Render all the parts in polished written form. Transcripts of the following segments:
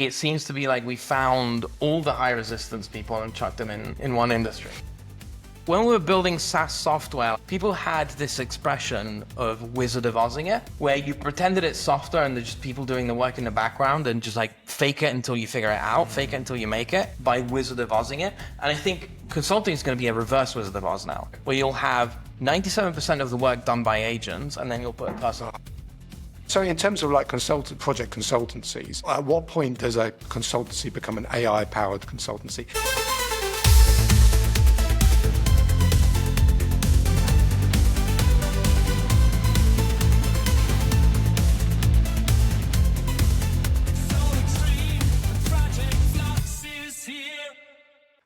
It seems to be like we found all the high resistance people and chucked them in one industry. When we were building SaaS software, people had this expression of Wizard of Ozzing it, where you pretended it's software and there's just people doing the work in the background and just like fake it until you figure it out, fake it until you make it, by Wizard of Ozzing it. And I think consulting is going to be a reverse Wizard of Oz now, where you'll have 97% of the work done by agents and then you'll put a person. So in terms of like project consultancies, at what point does a consultancy become an AI-powered consultancy?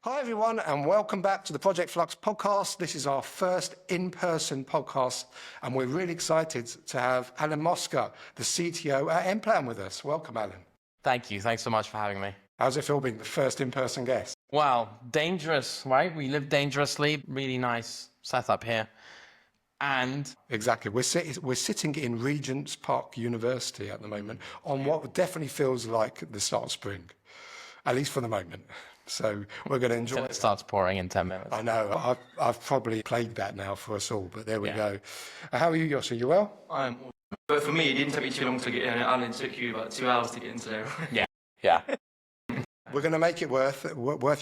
Hi everyone, and welcome back to the Project Flux podcast. This is our first in-person podcast, and we're really excited to have Alan Mosca, the CTO at Nplan, with us. Welcome, Alan. Thank you. Thanks so much for having me. How's it feel being the first in-person guest? Wow, dangerous, right? We live dangerously. Really nice setup here. And exactly, we're sitting in Regent's Park University at the moment on what definitely feels like the start of spring, at least for the moment. So we're going to enjoy it. It starts pouring in 10 minutes. I know. I've probably plagued that now for us all, but there we go. How are you, Yoshi? You well? But for me, it didn't take me too long to get in. Alan, it took you about 2 hours to get in today. Yeah. We're going to make it worth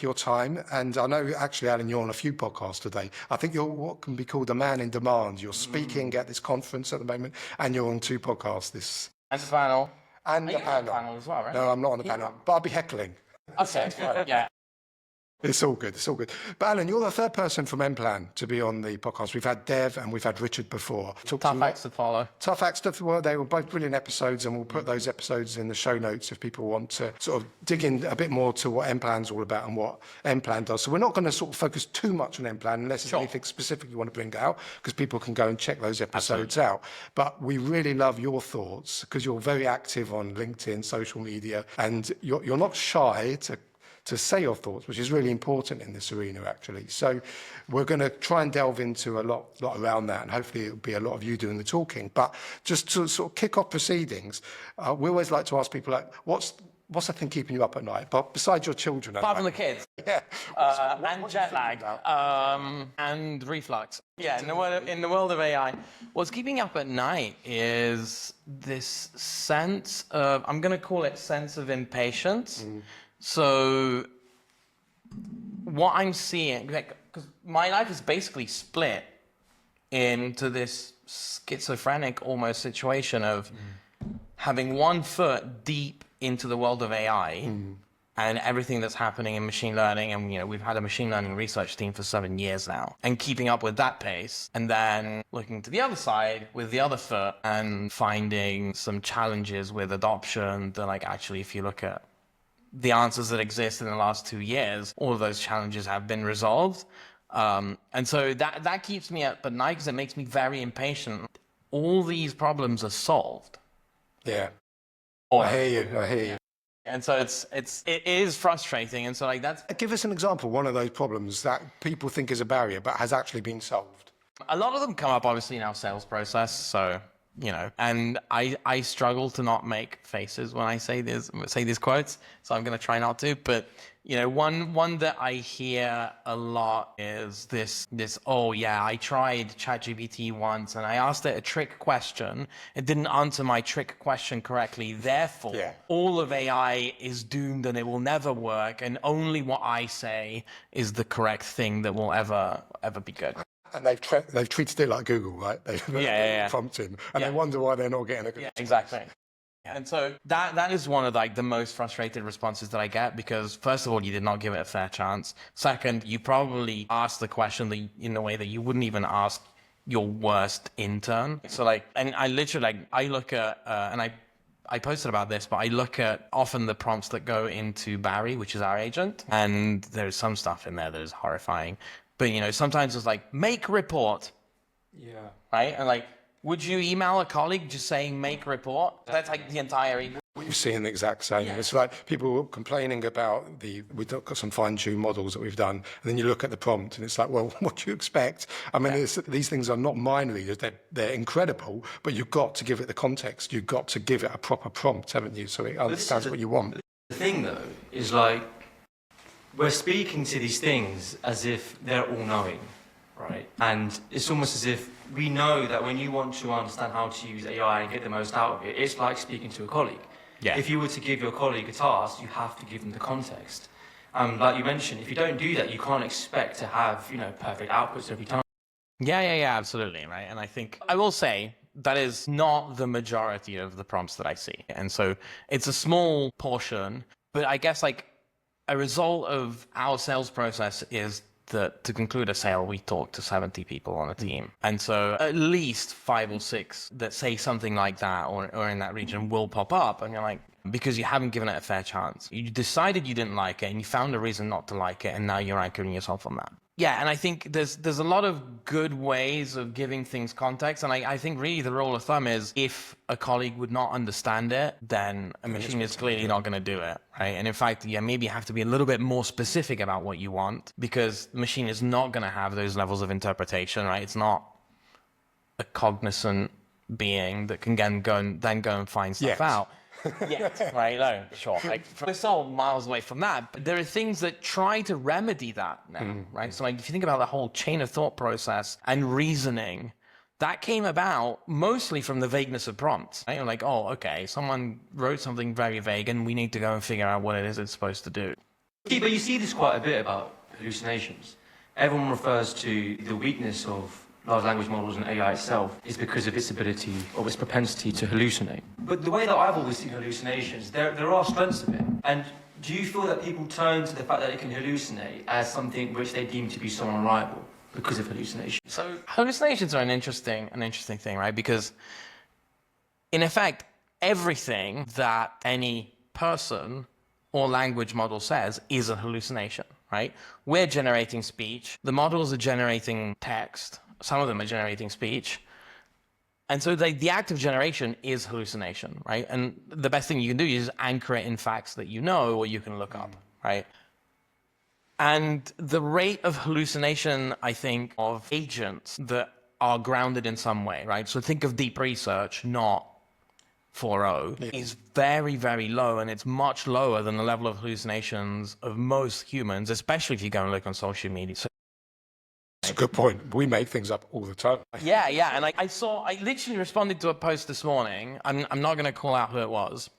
your time. And I know, actually, Alan, you're on a few podcasts today. I think you're what can be called a man in demand. You're speaking at this conference at the moment, and you're on 2 podcasts. And the panel. And the panel. On the panel as well, right? No, I'm not on the panel, but I'll be heckling. Okay, yeah. It's all good. It's all good. But Alan, you're the third person from Nplan to be on the podcast. We've had Dev and we've had Richard before. Tough acts to follow. Tough acts to follow. They were both brilliant episodes, and we'll put those episodes in the show notes if people want to sort of dig in a bit more to what Nplan's all about and what Nplan does. So we're not going to sort of focus too much on Nplan unless there's anything specific you want to bring out, because people can go and check those episodes out. But we really love your thoughts because you're very active on LinkedIn, social media, and you're not shy to say your thoughts, which is really important in this arena, actually. So we're going to try and delve into a lot around that, and hopefully it'll be a lot of you doing the talking. But just to sort of kick off proceedings, we always like to ask people, like, what's the thing keeping you up at night? But besides your children, apart from the kids, yeah, and jet lag, and reflux. Yeah, in the world of AI, what's keeping up at night is this sense of, I'm going to call it sense of impatience. So what I'm seeing, because my life is basically split into this schizophrenic almost situation of having one foot deep into the world of AI and everything that's happening in machine learning. And, we've had a machine learning research team for 7 years now, and keeping up with that pace. And then looking to the other side with the other foot and finding some challenges with adoption that, like, actually, if you look at the answers that exist in the last 2 years, all of those challenges have been resolved. And so that keeps me up at night because it makes me very impatient. All these problems are solved. Yeah. I hear you. And so it is frustrating. And so, like, that's... Give us an example, one of those problems that people think is a barrier, but has actually been solved. A lot of them come up, obviously, in our sales process. So, and I struggle to not make faces when I say these quotes, so I'm going to try not to. But one that I hear a lot is this. Oh yeah, I tried ChatGPT once and I asked it a trick question. It didn't answer my trick question correctly. Therefore, all of AI is doomed and it will never work. And only what I say is the correct thing that will ever be good. And they've treated it like Google, right? They've prompted, and they wonder why they're not getting a good. Yeah, exactly. And so that is one of, like, the most frustrated responses that I get, because first of all, you did not give it a fair chance. Second, you probably asked the question in a way that you wouldn't even ask your worst intern. So, like, and I literally, like, I look at and I posted about this, but I look at often the prompts that go into Barry, which is our agent, and there's some stuff in there that is horrifying. But, sometimes it's like, make report. Yeah. Right? And, like, would you email a colleague just saying, make report? That's like the entire email. We've seen the exact same. Yeah. It's like people complaining about we've got some fine-tuned models that we've done, and then you look at the prompt and it's like, well, what do you expect? I mean, these things are not mind readers. They're incredible, but you've got to give it the context. You've got to give it a proper prompt, haven't you? So it understands what you want. The thing though is like, we're speaking to these things as if they're all knowing, right? And it's almost as if we know that when you want to understand how to use AI and get the most out of it, it's like speaking to a colleague. Yeah. If you were to give your colleague a task, you have to give them the context. Like you mentioned, if you don't do that, you can't expect to have, perfect outputs every time. Yeah, absolutely, right? And I think I will say that is not the majority of the prompts that I see. And so it's a small portion, but I guess like a result of our sales process is that to conclude a sale, we talk to 70 people on a team. And so at least 5 or 6 that say something like that or in that region will pop up. And you're like, because you haven't given it a fair chance. You decided you didn't like it and you found a reason not to like it. And now you're anchoring yourself on that. Yeah, and I think there's a lot of good ways of giving things context. And I think really the rule of thumb is if a colleague would not understand it, then a machine is clearly not going to do it, right? And in fact, maybe you have to be a little bit more specific about what you want because the machine is not going to have those levels of interpretation, right? It's not a cognizant being that can then go and find stuff out. Yet, right? No, sure. Like, we're still miles away from that, but there are things that try to remedy that now, right? So, like, if you think about the whole chain of thought process and reasoning, that came about mostly from the vagueness of prompts. Right? You're like, oh, okay, someone wrote something very vague, and we need to go and figure out what it is it's supposed to do. But you see this quite a bit about hallucinations. Everyone refers to the weakness of large language models and AI itself is because of its ability or its propensity to hallucinate. But the way that I've always seen hallucinations, there are strengths of it. And do you feel that people turn to the fact that it can hallucinate as something which they deem to be so unreliable because of hallucination? So hallucinations are an interesting thing, right? Because in effect, everything that any person or language model says is a hallucination, right? We're generating speech. The models are generating text. Some of them are generating speech. And so the act of generation is hallucination, right? And the best thing you can do is anchor it in facts that you know or you can look up, right? And the rate of hallucination, I think, of agents that are grounded in some way, right? So think of deep research, not 4.0, is very, very low, and it's much lower than the level of hallucinations of most humans, especially if you go and look on social media. So that's a good point. We make things up all the time. yeah, and I literally responded to a post this morning. I'm not going to call out who it was.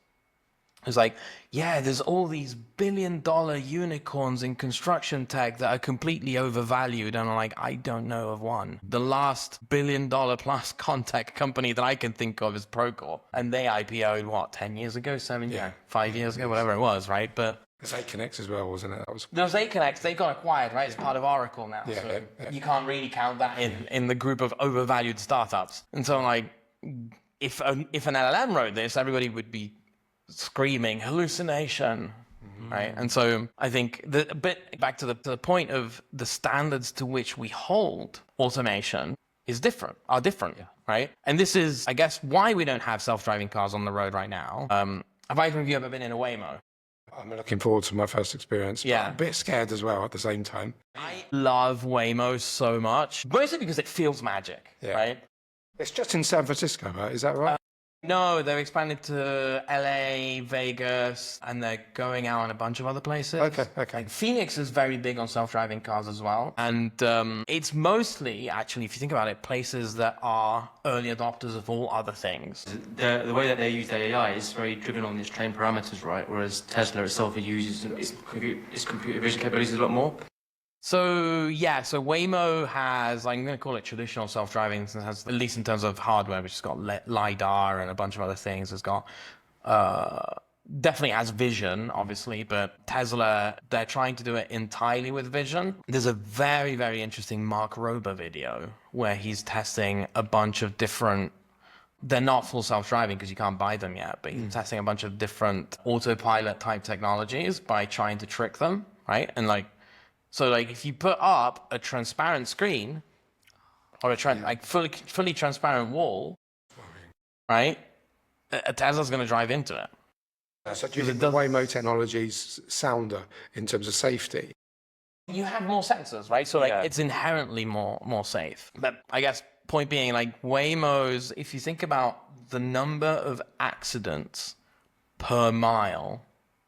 It was like, yeah, there's all these billion-dollar unicorns in construction tech that are completely overvalued. And I'm like, I don't know of one. The last billion-dollar plus contact company that I can think of is Procore. And they IPO'd, what, 10 years ago, 5 years ago, whatever it was, right? But there's AConnect as well, wasn't it? There was AConnect. They got acquired, right? It's part of Oracle now. Yeah, so you can't really count that in the group of overvalued startups. And so, like, if an LLM wrote this, everybody would be screaming hallucination, right? And so I think but back to the point of the standards to which we hold automation are different, right? And this is, I guess, why we don't have self-driving cars on the road right now. Have either of you ever been in a Waymo? I'm looking forward to my first experience. Yeah. But I'm a bit scared as well at the same time. I love Waymo so much, mostly because it feels magic, right? It's just in San Francisco, right? Is that right? No, they've expanded to LA, Vegas, and they're going out in a bunch of other places. Okay. Like Phoenix is very big on self-driving cars as well. And it's mostly, actually, if you think about it, places that are early adopters of all other things. The way that they use the AI is very driven on its trained parameters, right? Whereas Tesla itself uses its computer vision capabilities a lot more. So Waymo has, I'm going to call it traditional self-driving, it has, at least in terms of hardware, which has got LiDAR and a bunch of other things. It's got, definitely has vision, obviously, but Tesla, they're trying to do it entirely with vision. There's a very, very interesting Mark Rober video where he's testing a bunch of different, they're not full self-driving because you can't buy them yet, but he's testing a bunch of different autopilot type technologies by trying to trick them, right? And so if you put up a transparent screen or a fully transparent wall, right, a Tesla's going to drive into it. So do you think the Waymo technology's sounder in terms of safety? You have more sensors, right? So it's inherently more safe. But I guess point being, Waymo's, if you think about the number of accidents per mile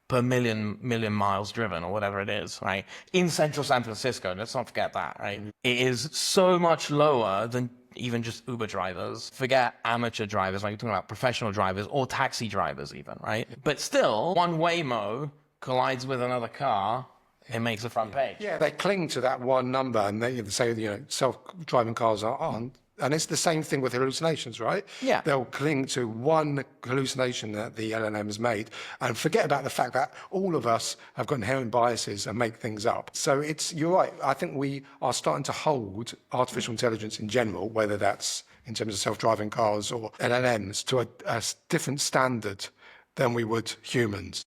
per million miles driven or whatever it is, right? In central San Francisco, let's not forget that, right? It is so much lower than even just Uber drivers. Forget amateur drivers, like you're talking about professional drivers or taxi drivers even, right? But still, one Waymo collides with another car, it makes a front page. Yeah, they cling to that one number and they say, self-driving cars aren't. And it's the same thing with hallucinations, right? Yeah. They'll cling to one hallucination that the LLM has made and forget about the fact that all of us have got inherent biases and make things up. So you're right. I think we are starting to hold artificial intelligence in general, whether that's in terms of self-driving cars or LLMs, to a different standard than we would humans.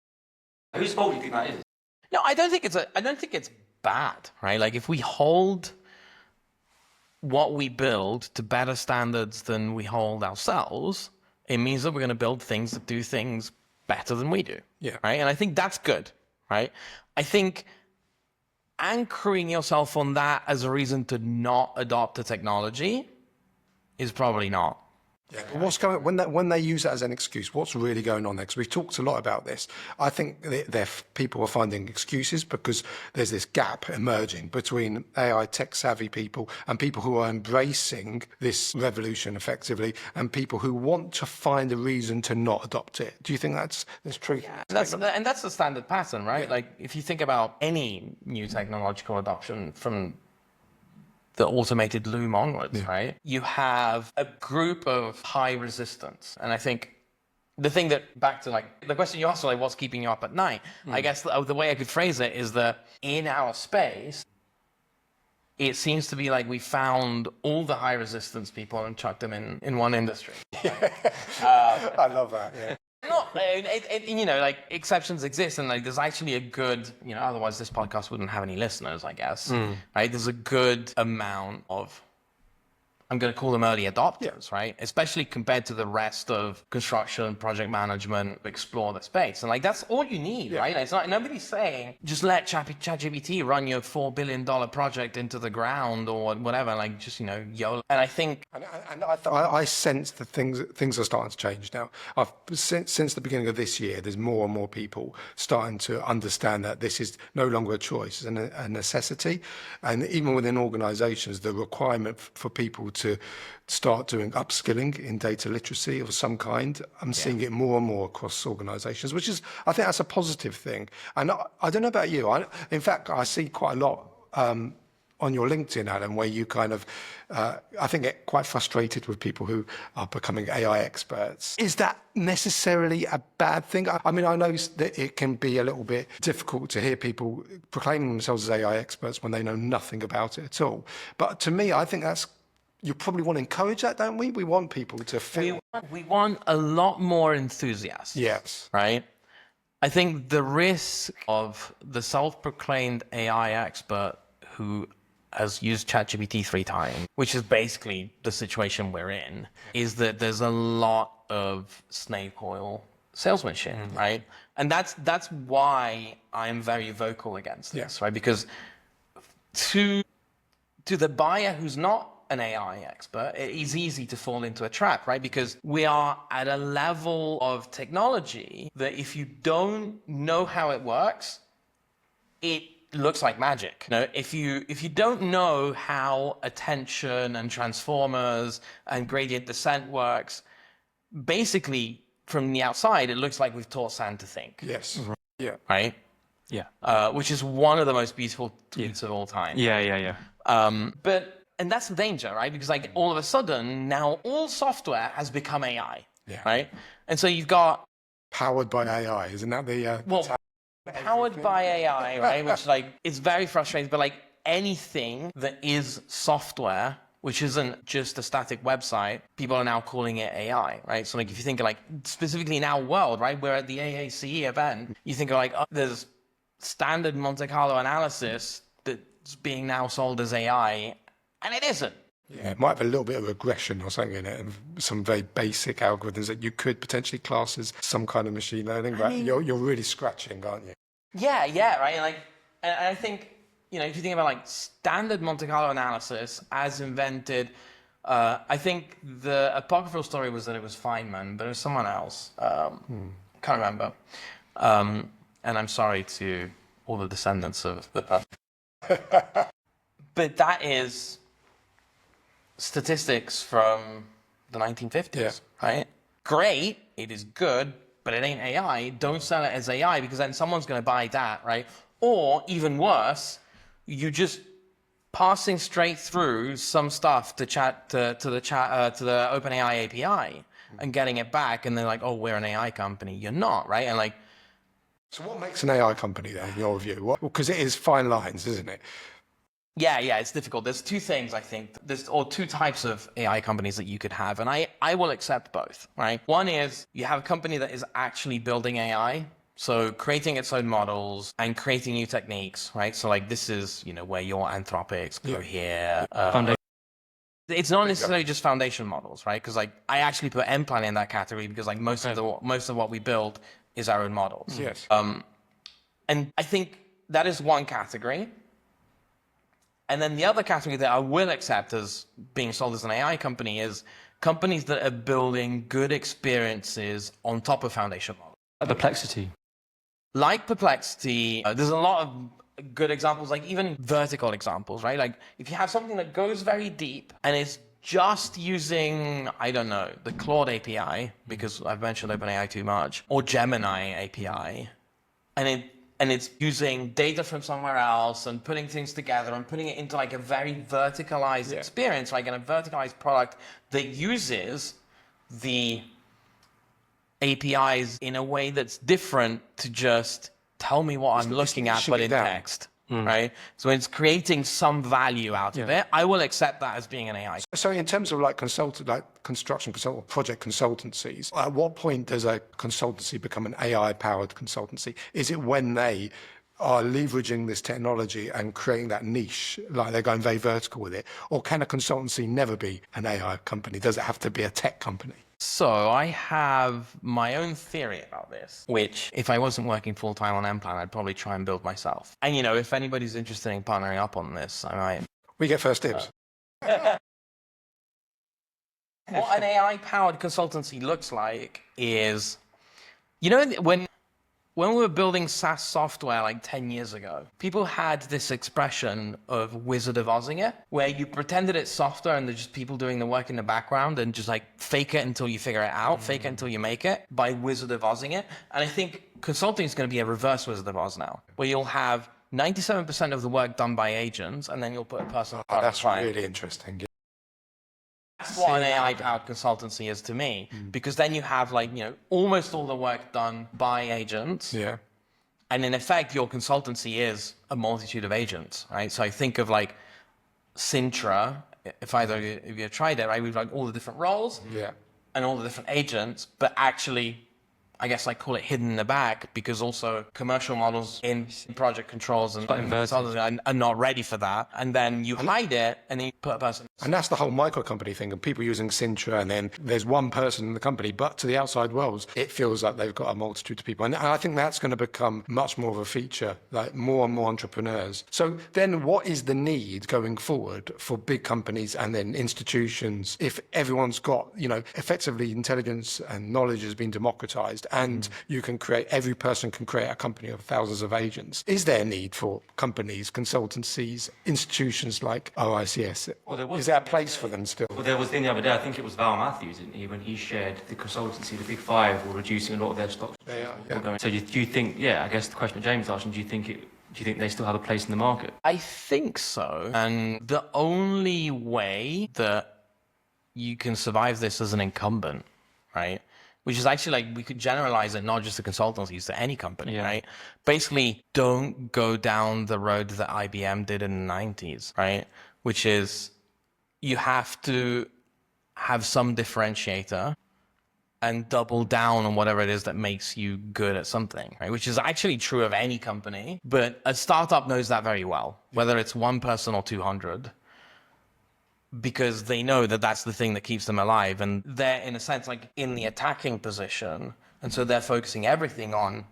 Whose fault do you think that is? No, I don't think it's bad, right? Like if we hold what we build to better standards than we hold ourselves, it means that we're going to build things that do things better than we do. Yeah. Right. And I think that's good. Right. I think anchoring yourself on that as a reason to not adopt the technology is probably not. Yeah, but what's going when they use that as an excuse? What's really going on there? Because we've talked a lot about this. I think people are finding excuses because there's this gap emerging between AI tech savvy people and people who are embracing this revolution effectively, and people who want to find a reason to not adopt it. Do you think that's true? Yeah, that's the standard pattern, right? Yeah. Like if you think about any new technological adoption from the automated loom onwards, right? You have a group of high resistance. And I think the thing that, back to like, the question you asked, like, what's keeping you up at night? I guess the way I could phrase it is that in our space, it seems to be like we found all the high resistance people and chucked them in one industry. I love that, yeah. Not, like exceptions exist, and like there's actually a good, otherwise this podcast wouldn't have any listeners, I guess. Right? There's a good amount of, I'm going to call them early adopters, right? Especially compared to the rest of construction, project management, explore the space. And like, that's all you need, right? It's not, nobody's saying, just let ChatGPT run your $4 billion project into the ground or whatever, like just, YOLO. And I think... And I sense that things are starting to change now. Since the beginning of this year, there's more and more people starting to understand that this is no longer a choice, it's a necessity. And even within organizations, the requirement for people to start doing upskilling in data literacy of some kind. I'm seeing it more and more across organizations, which is, I think that's a positive thing. And I don't know about you. In fact, I see quite a lot on your LinkedIn, Alan, where you kind of, I think, get quite frustrated with people who are becoming AI experts. Is that necessarily a bad thing? I mean, I know that it can be a little bit difficult to hear people proclaiming themselves as AI experts when they know nothing about it at all. But to me, I think you probably want to encourage that, don't we? We want people to feel... We want a lot more enthusiasts. Yes. Right? I think the risk of the self-proclaimed AI expert who has used ChatGPT 3 times, which is basically the situation we're in, is that there's a lot of snake oil salesmanship, right? And that's why I'm very vocal against this, right? Because to the buyer who's not an AI expert, it is easy to fall into a trap, right? Because we are at a level of technology that if you don't know how it works, it looks like magic. If you don't know how attention and transformers and gradient descent works, basically from the outside, it looks like we've taught sand to think. Yes. Yeah. Right? Yeah. Which is one of the most beautiful tweets of all time. Yeah. And that's the danger, right? Because like all of a sudden now all software has become AI, right? And so you've got powered by AI, isn't that the? Powered by AI, right? Which like is very frustrating. But like anything that is software, which isn't just a static website, people are now calling it AI, right? So like if you think of like specifically in our world, right? We're at the AACE event. You think of like there's standard Monte Carlo analysis that's being now sold as AI. And it isn't. Yeah, it might have a little bit of regression or something in it, and some very basic algorithms that you could potentially class as some kind of machine learning, but you're really scratching, aren't you? Yeah, right. And I think, if you think about like standard Monte Carlo analysis as invented, I think the apocryphal story was that it was Feynman, but it was someone else. Can't remember. and I'm sorry to all the descendants of the past. But that is statistics from the 1950s, right? Great, it is good, but it ain't AI. Don't sell it as AI because then someone's going to buy that, right? Or even worse, you just passing straight through some stuff to the OpenAI API and getting it back, and they're like, "Oh, we're an AI company." You're not, right? And like, so what makes an AI company then, in your view? Because it is fine lines, isn't it? yeah, it's difficult. There's two things I think. Or two types of AI companies that you could have, and I will accept both, right? One is you have a company that is actually building AI. So creating its own models and creating new techniques, right? So like this is, where your Anthropics go here. It's not necessarily just foundation models, right? Because like I actually put Nplan in that category because like most of what we build is our own models. Yes. And I think that is one category. And then the other category that I will accept as being sold as an AI company is companies that are building good experiences on top of foundation models. Perplexity. Like Perplexity, there's a lot of good examples, like even vertical examples, right? Like if you have something that goes very deep and is just using, I don't know, the Claude API, because I've mentioned OpenAI too much, or Gemini API, and it's using data from somewhere else and putting things together and putting it into like a very verticalized experience, like in a verticalized product that uses the APIs in a way that's different to just tell me what I'm looking at, but in text, right? So it's creating some value out of it. I will accept that as being an AI. So in terms of like construction project consultancies, at what point does a consultancy become an AI-powered consultancy? Is it when they are leveraging this technology and creating that niche, like they're going very vertical with it? Or can a consultancy never be an AI company? Does it have to be a tech company? So I have my own theory about this, which if I wasn't working full-time on Nplan, I'd probably try and build myself. And if anybody's interested in partnering up on this, I might. We get first dibs. What an AI-powered consultancy looks like is, when we were building SaaS software like 10 years ago, people had this expression of Wizard of Ozing it, where you pretended it's software and there's just people doing the work in the background and just like fake it until you figure it out, fake it until you make it by Wizard of Ozing it. And I think consulting is going to be a reverse Wizard of Oz now, where you'll have 97% of the work done by agents and then you'll put a person. That's really interesting. That's what an AI-powered consultancy is to me, because then you have almost all the work done by agents. Yeah. And in effect, your consultancy is a multitude of agents, right? So I think of like Sintra, if you've tried it, right? We've like all the different roles and all the different agents, but actually, I guess I call it hidden in the back because also commercial models in project controls and consultants are not ready for that. And then you hide it and then you put a person. And that's the whole micro company thing of people using Sintra, and then there's one person in the company, but to the outside world, it feels like they've got a multitude of people. And I think that's going to become much more of a feature, like more and more entrepreneurs. So then what is the need going forward for big companies and then institutions if everyone's got, effectively intelligence and knowledge has been democratized and every person can create a company of thousands of agents? Is there a need for companies, consultancies, institutions like OICS? Is there a place for them still? Well, there was the other day, I think it was Val Matthews, didn't he, when he shared the consultancy, the big five were reducing a lot of their stocks. They are, So do you think, I guess the question James asked, do you think they still have a place in the market? I think so. And the only way that you can survive this as an incumbent, right? Which is actually like, we could generalize it not just to consultancies, to any company, right? Basically, don't go down the road that IBM did in the 90s, right? Which is, you have to have some differentiator and double down on whatever it is that makes you good at something, right? Which is actually true of any company, but a startup knows that very well, whether it's one person or 200, because they know that that's the thing that keeps them alive. And they're, in a sense, like in the attacking position. And so they're focusing everything on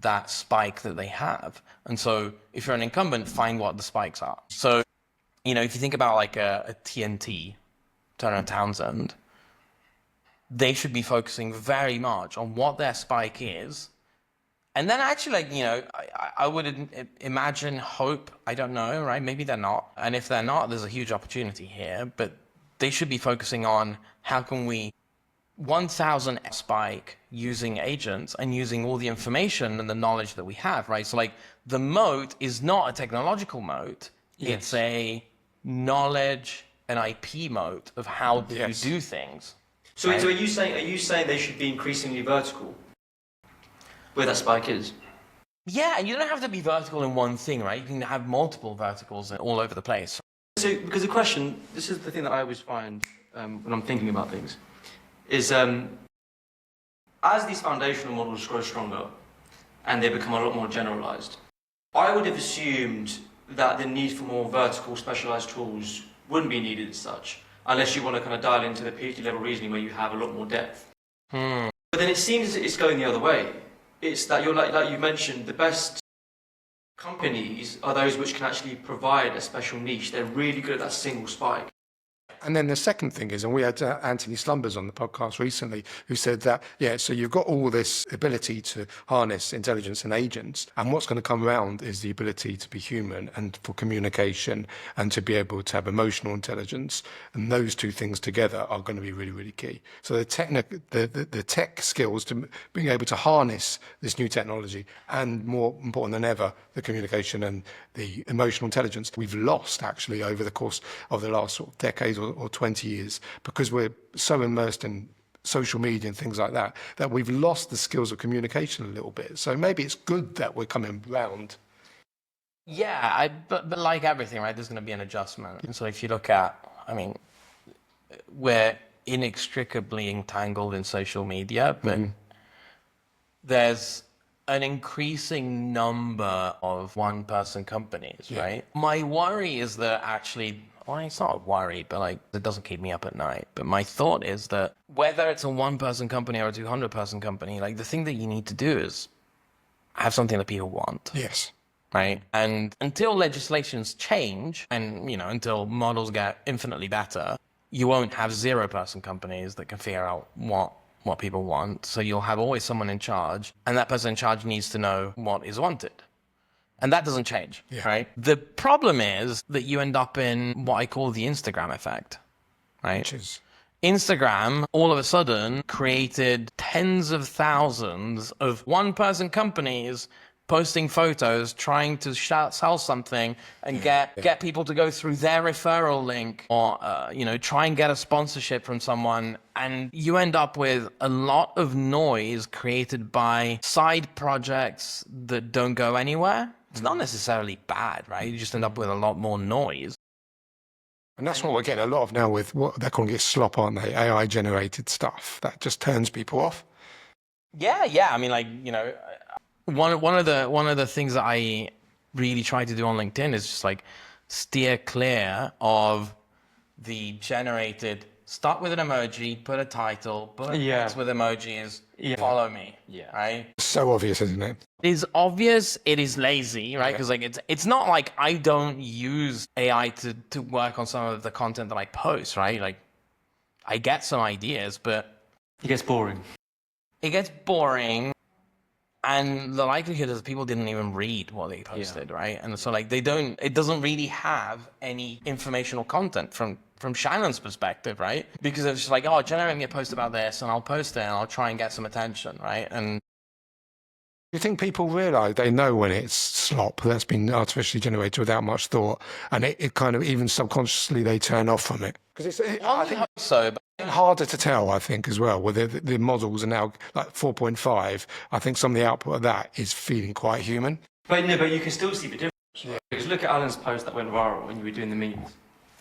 that spike that they have. And so if you're an incumbent, find what the spikes are. So, if you think about like a TNT, Turner and Townsend, they should be focusing very much on what their spike is And then actually, like, I would imagine, hope, I don't know, right? Maybe they're not. And if they're not, there's a huge opportunity here. But they should be focusing on how can we 1,000 spike using agents and using all the information and the knowledge that we have, right? So like the moat is not a technological moat. Yes. It's a knowledge and IP moat of how do you do things. So, right? so are you saying they should be increasingly vertical? Where that spike is? Yeah, and you don't have to be vertical in one thing, right? You can have multiple verticals all over the place. So, because the question, this is the thing that I always find when I'm thinking about things, is as these foundational models grow stronger and they become a lot more generalized, I would have assumed that the need for more vertical specialized tools wouldn't be needed as such, unless you want to kind of dial into the PhD level reasoning where you have a lot more depth. But then it seems it's going the other way. It's that you're like you mentioned, the best companies are those which can actually provide a special niche. They're really good at that single spike. And then the second thing is, and we had Anthony Slumbers on the podcast recently, who said that, so you've got all this ability to harness intelligence and agents, and what's going to come around is the ability to be human and for communication and to be able to have emotional intelligence. And those two things together are going to be really, really key. So the tech skills to being able to harness this new technology, and more important than ever, the communication and the emotional intelligence we've lost actually over the course of the last sort of decade or 20 years, because we're so immersed in social media and things like that, that we've lost the skills of communication a little bit. So maybe it's good that we're coming round. Yeah, but like everything, right, there's going to be an adjustment. And so if you look at, we're inextricably entangled in social media, but there's an increasing number of one-person companies, right? My worry is that actually, well, it's not a worry, but like it doesn't keep me up at night. But my thought is that whether it's a one-person company or a 200-person company, like the thing that you need to do is have something that people want. Yes. Right? And until legislations change and, until models get infinitely better, you won't have 0-person companies that can figure out what people want. So you'll have always someone in charge, and that person in charge needs to know what is wanted. And that doesn't change, right? The problem is that you end up in what I call the Instagram effect, right? Which is... Instagram, all of a sudden, created tens of thousands of one-person companies posting photos, trying to sell something and get people to go through their referral link or, try and get a sponsorship from someone. And you end up with a lot of noise created by side projects that don't go anywhere. It's not necessarily bad, right? You just end up with a lot more noise. And that's what we're getting a lot of now with what they're calling it slop, aren't they? AI-generated stuff that just turns people off. Yeah. One of the things that I really try to do on LinkedIn is just like steer clear of the generated. Start with an emoji, put a title, put a text with emojis, follow me. Yeah. Right? So obvious, isn't it? It is obvious, it is lazy, right? Because it's not like I don't use AI to work on some of the content that I post, right? Like I get some ideas, but it gets boring. And the likelihood is people didn't even read what they posted, right? And so like it doesn't really have any informational content from Shannon's perspective, right? Because it's just like, generate me a post about this and I'll post it and I'll try and get some attention, right? And you think people realise they know when it's slop that's been artificially generated without much thought, and it kind of even subconsciously they turn off from it? Because I think so, but harder to tell, I think, as well. Where the models are now like 4.5, I think some of the output of that is feeling quite human. But you can still see the difference. Yeah. Because look at Alan's post that went viral when you were doing the memes.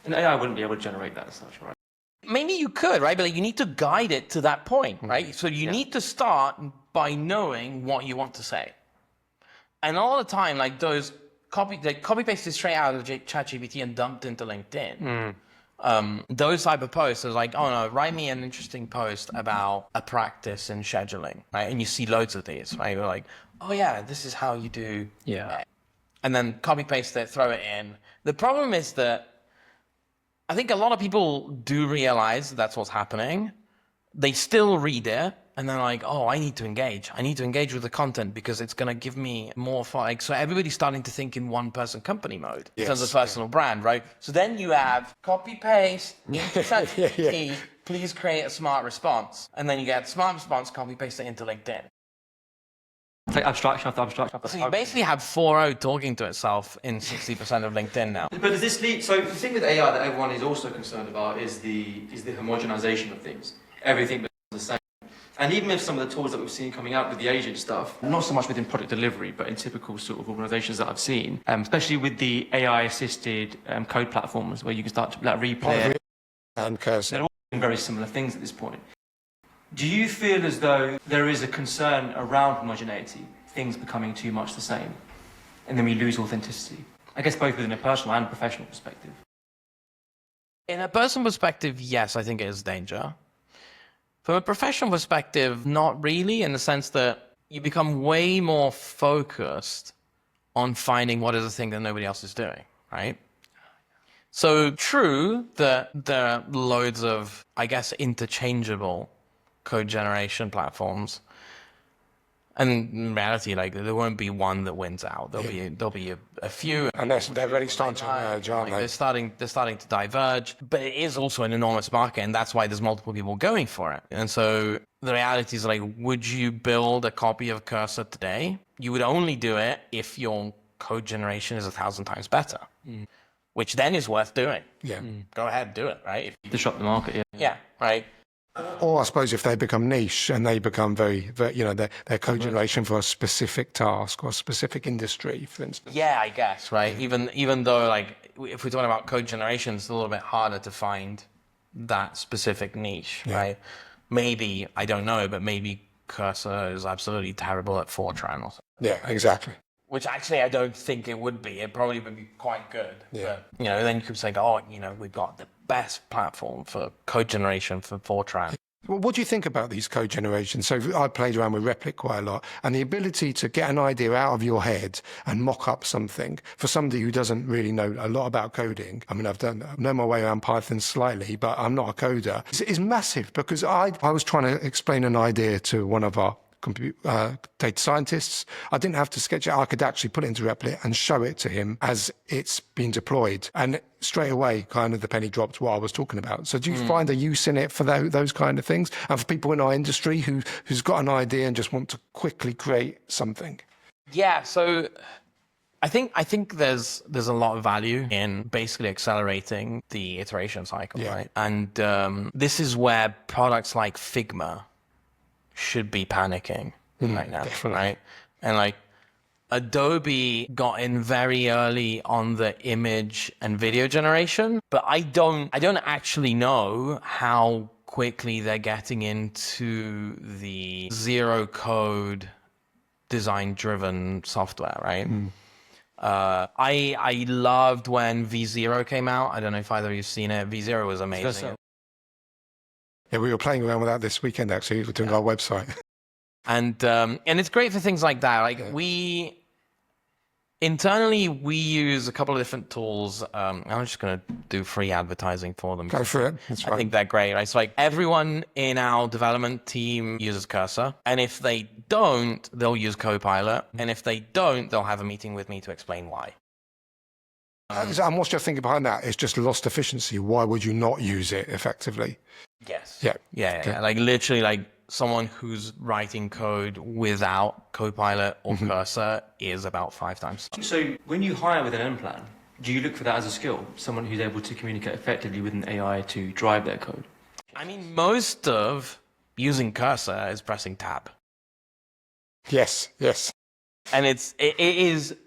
And AI wouldn't be able to generate that as such, right? Maybe you could, right? But you need to guide it to that point, right? So you need to start by knowing what you want to say. And all the time, like those copy-pasted straight out of ChatGPT and dumped into LinkedIn. Those type of posts are like, write me an interesting post about a practice in scheduling, right? And you see loads of these, right? You're like, this is how you do. Yeah. And then copy-paste it, throw it in. The problem is that I think a lot of people do realize that's what's happening. They still read it and they're like, oh, I need to engage. I need to engage with the content because it's going to give me more like, so everybody's starting to think in one person company mode in terms of personal brand, right? So then you have copy paste, ChatGPT, please create a smart response. And then you get smart response, copy paste it into LinkedIn. It's like abstraction after abstraction after So you basically have 4.0 talking to itself in 60% of LinkedIn now. But does this lead? So the thing with AI that everyone is also concerned about is the homogenization of things. Everything becomes the same. And even with some of the tools that we've seen coming out with the agent stuff, not so much within product delivery, but in typical sort of organizations that I've seen, especially with the AI-assisted code platforms where you can start to replay and cursor. They're all doing very similar things at this point. Do you feel as though there is a concern around homogeneity, things becoming too much the same, and then we lose authenticity? I guess both within a personal and professional perspective. In a personal perspective, yes, I think it is danger. From a professional perspective, not really, in the sense that you become way more focused on finding what is the thing that nobody else is doing, right? So true that there are loads of, I guess, interchangeable code generation platforms. And in reality, like, there won't be one that wins out. There'll be a few. And they're really starting to emerge, aren't they? They're starting to diverge, but it is also an enormous market, and that's why there's multiple people going for it. And so the reality is, like, would you build a copy of Cursor today? You would only do it if your code generation is 1,000 times better, which then is worth doing. Yeah. Go ahead, do it, right? Disrupt the market, yeah. Yeah, right. Or I suppose if they become niche and they become very their code generation for a specific task or a specific industry, for instance. Yeah, I guess, right? Even though, like, if we're talking about code generation, it's a little bit harder to find that specific niche, right? Maybe, I don't know, but maybe Cursor is absolutely terrible at Fortran or something. Yeah, exactly. Which actually I don't think it would be. It probably would be quite good. Yeah. But, then you could say, oh, we've got the best platform for code generation for Fortran. Well, what do you think about these code generations? So I played around with Replit quite a lot, and the ability to get an idea out of your head and mock up something for somebody who doesn't really know a lot about coding. I mean, I know my way around Python slightly, but I'm not a coder. It's massive because I was trying to explain an idea to one of our data scientists. I didn't have to sketch it. I could actually put it into Replit and show it to him as it's been deployed. And straight away, kind of the penny dropped what I was talking about. So do you find a use in it for those kind of things? And for people in our industry who's got an idea and just want to quickly create something? Yeah, so I think there's a lot of value in basically accelerating the iteration cycle, right? And this is where products like Figma should be panicking right now, right? And like Adobe got in very early on the image and video generation, but I don't actually know how quickly they're getting into the zero code design driven software, right? I loved when V0 came out. I don't know if either of you've seen it. V0 was amazing. Yeah, we were playing around with that this weekend, actually. We're doing our website. And it's great for things like that. Like internally, we use a couple of different tools. I'm just going to do free advertising for them. Go for it. That's right. I think they're great, right? So like everyone in our development team uses Cursor. And if they don't, they'll use Copilot. And if they don't, they'll have a meeting with me to explain why. And what's your thinking behind that? It's just lost efficiency. Why would you not use it effectively? Yes. Yeah. Like literally, like someone who's writing code without Copilot or Cursor is about 5 times. So when you hire with an Nplan, do you look for that as a skill? Someone who's able to communicate effectively with an AI to drive their code? I mean, most of using Cursor is pressing tab. Yes. And it is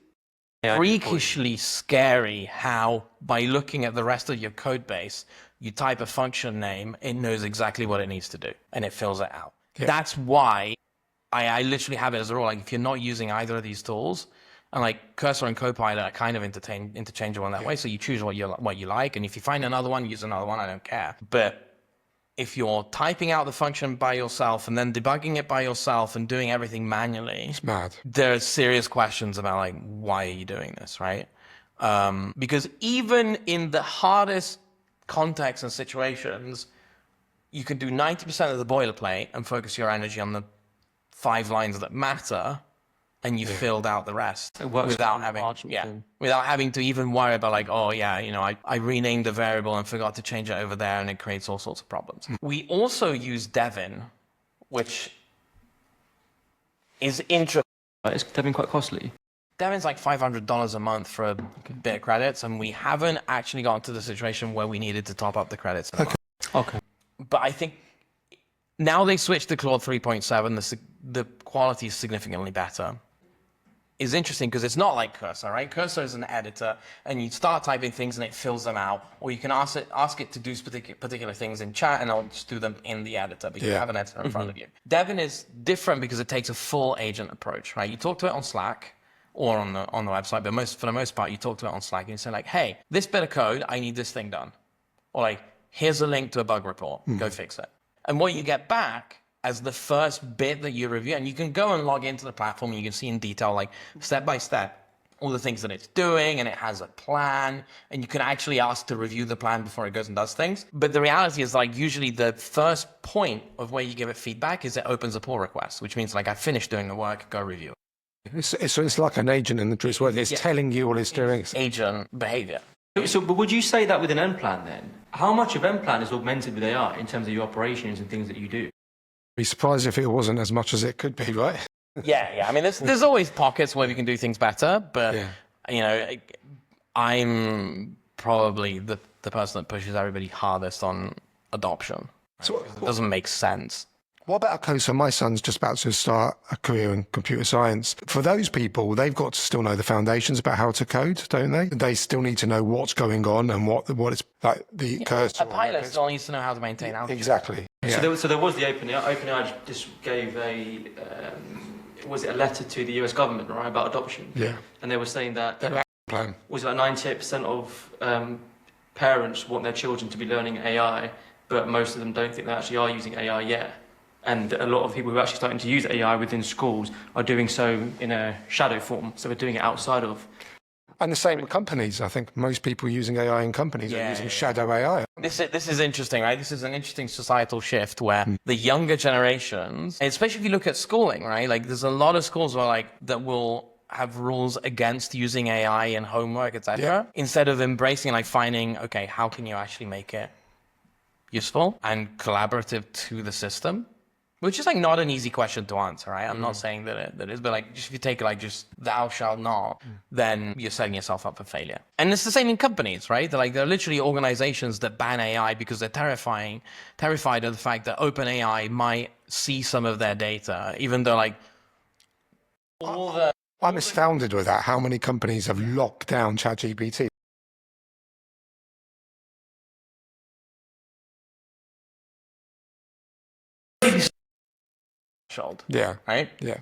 freakishly scary how, by looking at the rest of your code base, you type a function name, it knows exactly what it needs to do, and it fills it out. Yeah. That's why I literally have it as a rule. Like, if you're not using either of these tools, and like Cursor and Copilot are kind of interchangeable in that way, so you choose what you like, and if you find another one, use another one, I don't care. But if you're typing out the function by yourself and then debugging it by yourself and doing everything manually, it's mad. There's serious questions about, like, why are you doing this, right? Because even in the hardest contexts and situations, you can do 90% of the boilerplate and focus your energy on the 5 lines that matter, and you filled out the rest without having to even worry about like, oh yeah, you know, I renamed a variable and forgot to change it over there, and it creates all sorts of problems. We also use Devin, which is interesting. It's Devin quite costly. Devin's like $500 a month for a bit of credits, and we haven't actually gotten to the situation where we needed to top up the credits. Okay. But I think now they switched to Claude 3.7, the quality is significantly better. Is interesting because it's not like Cursor, right? Cursor is an editor, and you start typing things and it fills them out, or you can ask it to do particular things in chat, and it'll just do them in the editor because you have an editor in front of you. Devin is different because it takes a full agent approach, right? You talk to it on Slack or on the website, but for the most part, you talk to it on Slack and you say like, hey, this bit of code, I need this thing done, or like, here's a link to a bug report, go fix it. And what you get back as the first bit that you review, and you can go and log into the platform, and you can see in detail, like step by step, all the things that it's doing, and it has a plan, and you can actually ask to review the plan before it goes and does things. But the reality is like usually the first point of where you give it feedback is it opens a pull request, which means like I finished doing the work, go review it. So it's like an agent in the truth where it's telling you what it's doing. Agent behavior. So, but would you say that with an Nplan then? How much of Nplan is augmented with AI in terms of your operations and things that you do? Be surprised if it wasn't as much as it could be, right? Yeah. I mean, there's always pockets where we can do things better, but you know, I'm probably the person that pushes everybody hardest on adoption. Right? So it doesn't make sense. What about a code? So my son's just about to start a career in computer science. For those people, they've got to still know the foundations about how to code, don't they? They still need to know what's going on and what it's like the cursor. A pilot still needs to know how to maintain outages. Exactly. Yeah. So there was the OpenAI. OpenAI just gave a was it a letter to the US government, right, about adoption? Yeah. And they were saying that plan. Was it like 98% of parents want their children to be learning AI, but most of them don't think they actually are using AI yet. And a lot of people who are actually starting to use AI within schools are doing so in a shadow form. So they're doing it outside of. And the same with companies. I think most people using AI in companies are using shadow AI. This is interesting, right? This is an interesting societal shift where the younger generations, especially if you look at schooling, right? Like there's a lot of schools where like that will have rules against using AI in homework, etc. Instead of embracing, like finding, okay, how can you actually make it useful and collaborative to the system? Which is like not an easy question to answer, right? I'm not saying that it is, but like just if you take like just thou shalt not, then you're setting yourself up for failure. And it's the same in companies, right? They're literally organizations that ban AI because they're terrified of the fact that OpenAI might see some of their data, even though like I'm astounded with that. How many companies have locked down ChatGPT? Yeah. Right? Yeah.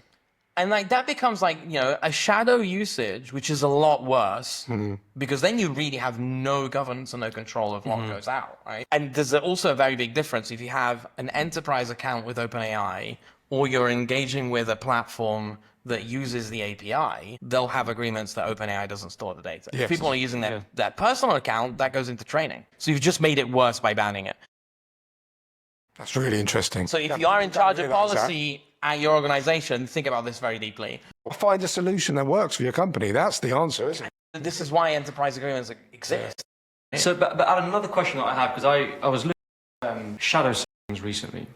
And like that becomes like, you know, a shadow usage, which is a lot worse because then you really have no governance and no control of what goes out, right? And there's also a very big difference if you have an enterprise account with OpenAI or you're engaging with a platform that uses the API, they'll have agreements that OpenAI doesn't store the data. Yes. If people are using that personal account, that goes into training. So you've just made it worse by banning it. That's really interesting. So if you are in charge of policy at your organization, think about this very deeply. Find a solution that works for your company. That's the answer, isn't it? This is why enterprise agreements exist. So, but Alan, another question that I have, because I was looking at shadow settings recently,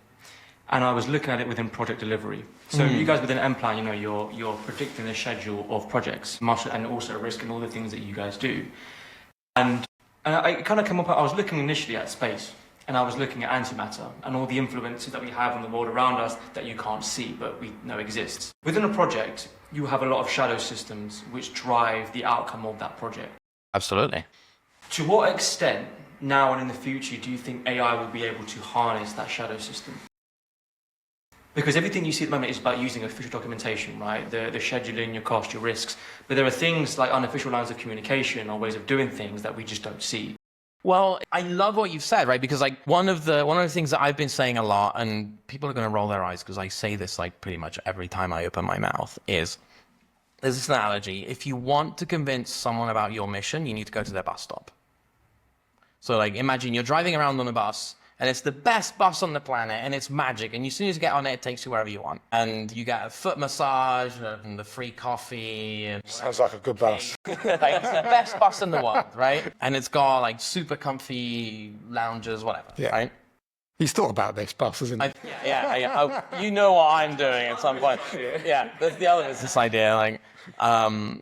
and I was looking at it within project delivery. So you guys within Nplan, you know, you're predicting the schedule of projects, and also risk and all the things that you guys do. And I kind of came up, I was looking initially at space. And I was looking at antimatter and all the influences that we have on the world around us that you can't see, but we know exists. Within a project, you have a lot of shadow systems which drive the outcome of that project. Absolutely. To what extent, now and in the future, do you think AI will be able to harness that shadow system? Because everything you see at the moment is about using official documentation, right? The scheduling, your cost, your risks. But there are things like unofficial lines of communication or ways of doing things that we just don't see. Well, I love what you've said, right? Because like one of the things that I've been saying a lot, and people are going to roll their eyes because I say this like pretty much every time I open my mouth, is there's this analogy. If you want to convince someone about your mission, you need to go to their bus stop. So like imagine you're driving around on a bus and it's the best bus on the planet, and it's magic. And as soon as you get on it, it takes you wherever you want. And you get a foot massage and the free coffee. And Sounds like a good bus. like, it's the best bus in the world, right? And it's got like super comfy lounges, whatever, right? He's thought about this bus, hasn't he? You know what I'm doing at some point. Yeah, that's the other business idea. Like,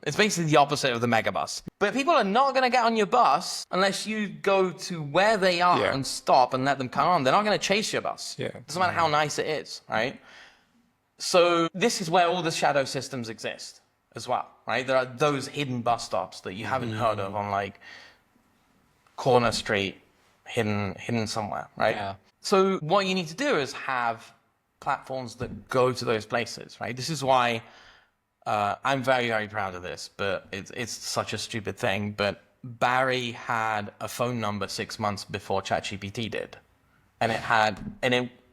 it's basically the opposite of the megabus. But people are not going to get on your bus unless you go to where they are and stop and let them come on. They're not going to chase your bus. Yeah. Doesn't matter how nice it is, right? So this is where all the shadow systems exist as well, right? There are those hidden bus stops that you haven't heard of on like corner street, hidden somewhere, right? Yeah. So what you need to do is have platforms that go to those places, right? This is why I'm very, very proud of this, but it's such a stupid thing. But Barry had a phone number 6 months before ChatGPT did, and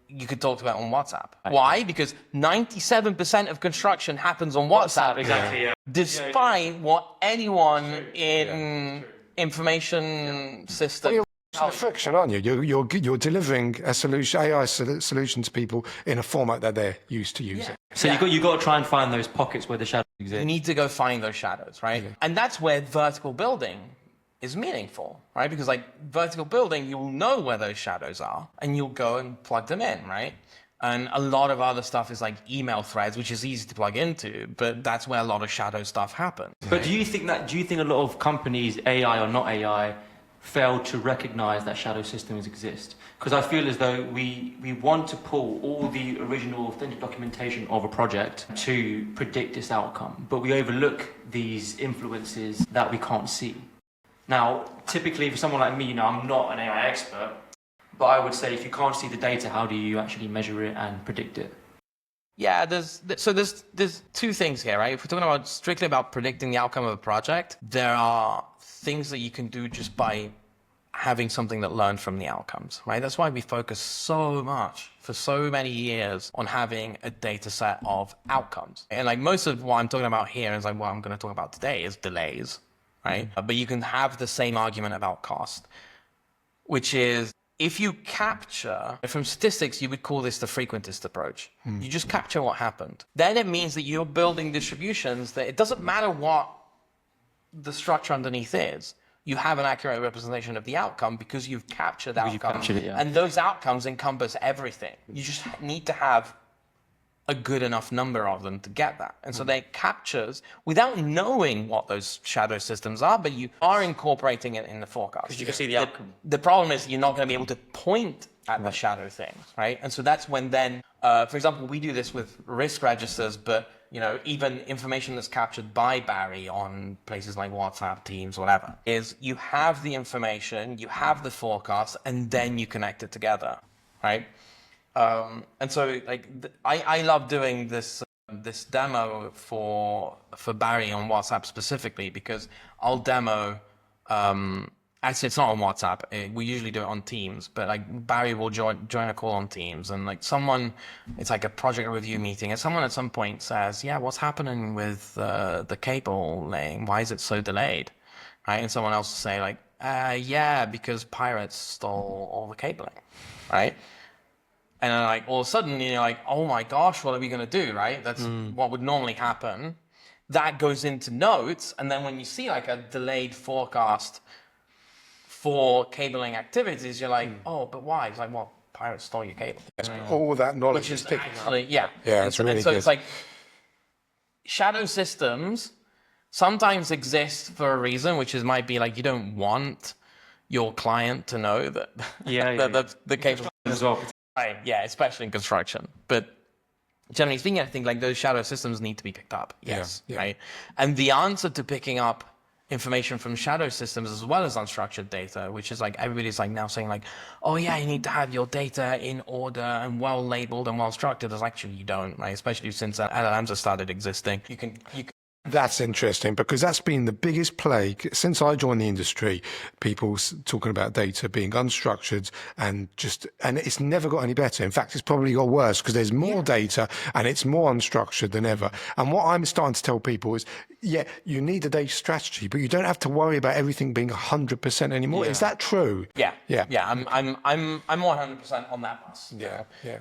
you could talk to it on WhatsApp. Why? Because 97% of construction happens on WhatsApp. Exactly, yeah. Despite what anyone in information systems. It's a friction, aren't you? You're delivering a solution, AI solution to people in a format that they're used to using. So you got to try and find those pockets where the shadows exist. You need to go find those shadows, right? And that's where vertical building is meaningful, right? Because like vertical building, you'll know where those shadows are and you'll go and plug them in, right? And a lot of other stuff is like email threads, which is easy to plug into, but that's where a lot of shadow stuff happens. But do you think a lot of companies, AI or not AI, fail to recognize that shadow systems exist? Because I feel as though we want to pull all the original authentic documentation of a project to predict its outcome, but we overlook these influences that we can't see. Now, typically for someone like me, I'm not an AI expert, but I would say if you can't see the data, how do you actually measure it and predict it? Yeah, there's two things here, right? If we're talking about strictly about predicting the outcome of a project, there are things that you can do just by having something that learned from the outcomes, right? That's why we focus so much for so many years on having a data set of outcomes. And like most of what I'm talking about here is like what I'm going to talk about today is delays, right? But you can have the same argument about cost, which is if you capture, from statistics, you would call this the frequentist approach. You just capture what happened. Then it means that you're building distributions that it doesn't matter what the structure underneath is. You have an accurate representation of the outcome because you've captured the outcome. And those outcomes encompass everything. You just need to have a good enough number of them to get that. And so they captures without knowing what those shadow systems are, but you are incorporating it in the forecast. Because you can see the outcome. The problem is you're not going to be able to point at the shadow things, right? And so that's when then, for example, we do this with risk registers, but even information that's captured by Barry on places like WhatsApp, Teams, whatever, is you have the information, you have the forecast, and then you connect it together, right? And so, like, I love doing this demo for Barry on WhatsApp specifically because I'll demo. Actually, it's not on WhatsApp. We usually do it on Teams, but like Barry will join a call on Teams, and like it's like a project review meeting, and someone at some point says, "Yeah, what's happening with the cable laying? Why is it so delayed?" Right? And someone else will say like, "Yeah, because pirates stole all the cabling," right? And then like all of a sudden you're like, "Oh my gosh, what are we gonna do?" Right? That's what would normally happen. That goes into notes, and then when you see like a delayed forecast for cabling activities, you're like, "Oh, but why?" It's like, "Well, pirates stole your cable." All that knowledge Which is picking actually, up. yeah. Yeah, it's really and so good. it's like shadow systems sometimes exist for a reason, which is might be like you don't want your client to know that the cable as well. right. Yeah, especially in construction. But generally speaking, I think like those shadow systems need to be picked up. Yes, right. And the answer to picking up information from shadow systems as well as unstructured data, which is like everybody's like now saying like, "Oh yeah, you need to have your data in order and well labeled and well structured." As actually you don't, right? Especially since LLMs have started existing. You can That's interesting because that's been the biggest plague since I joined the industry. People talking about data being unstructured and it's never got any better. In fact, it's probably got worse because there's more data and it's more unstructured than ever. And what I'm starting to tell people is, yeah, you need a data strategy, but you don't have to worry about everything being 100% anymore. Is that true? Yeah. Yeah. Yeah. I'm 100% on that bus. Yeah. Yeah.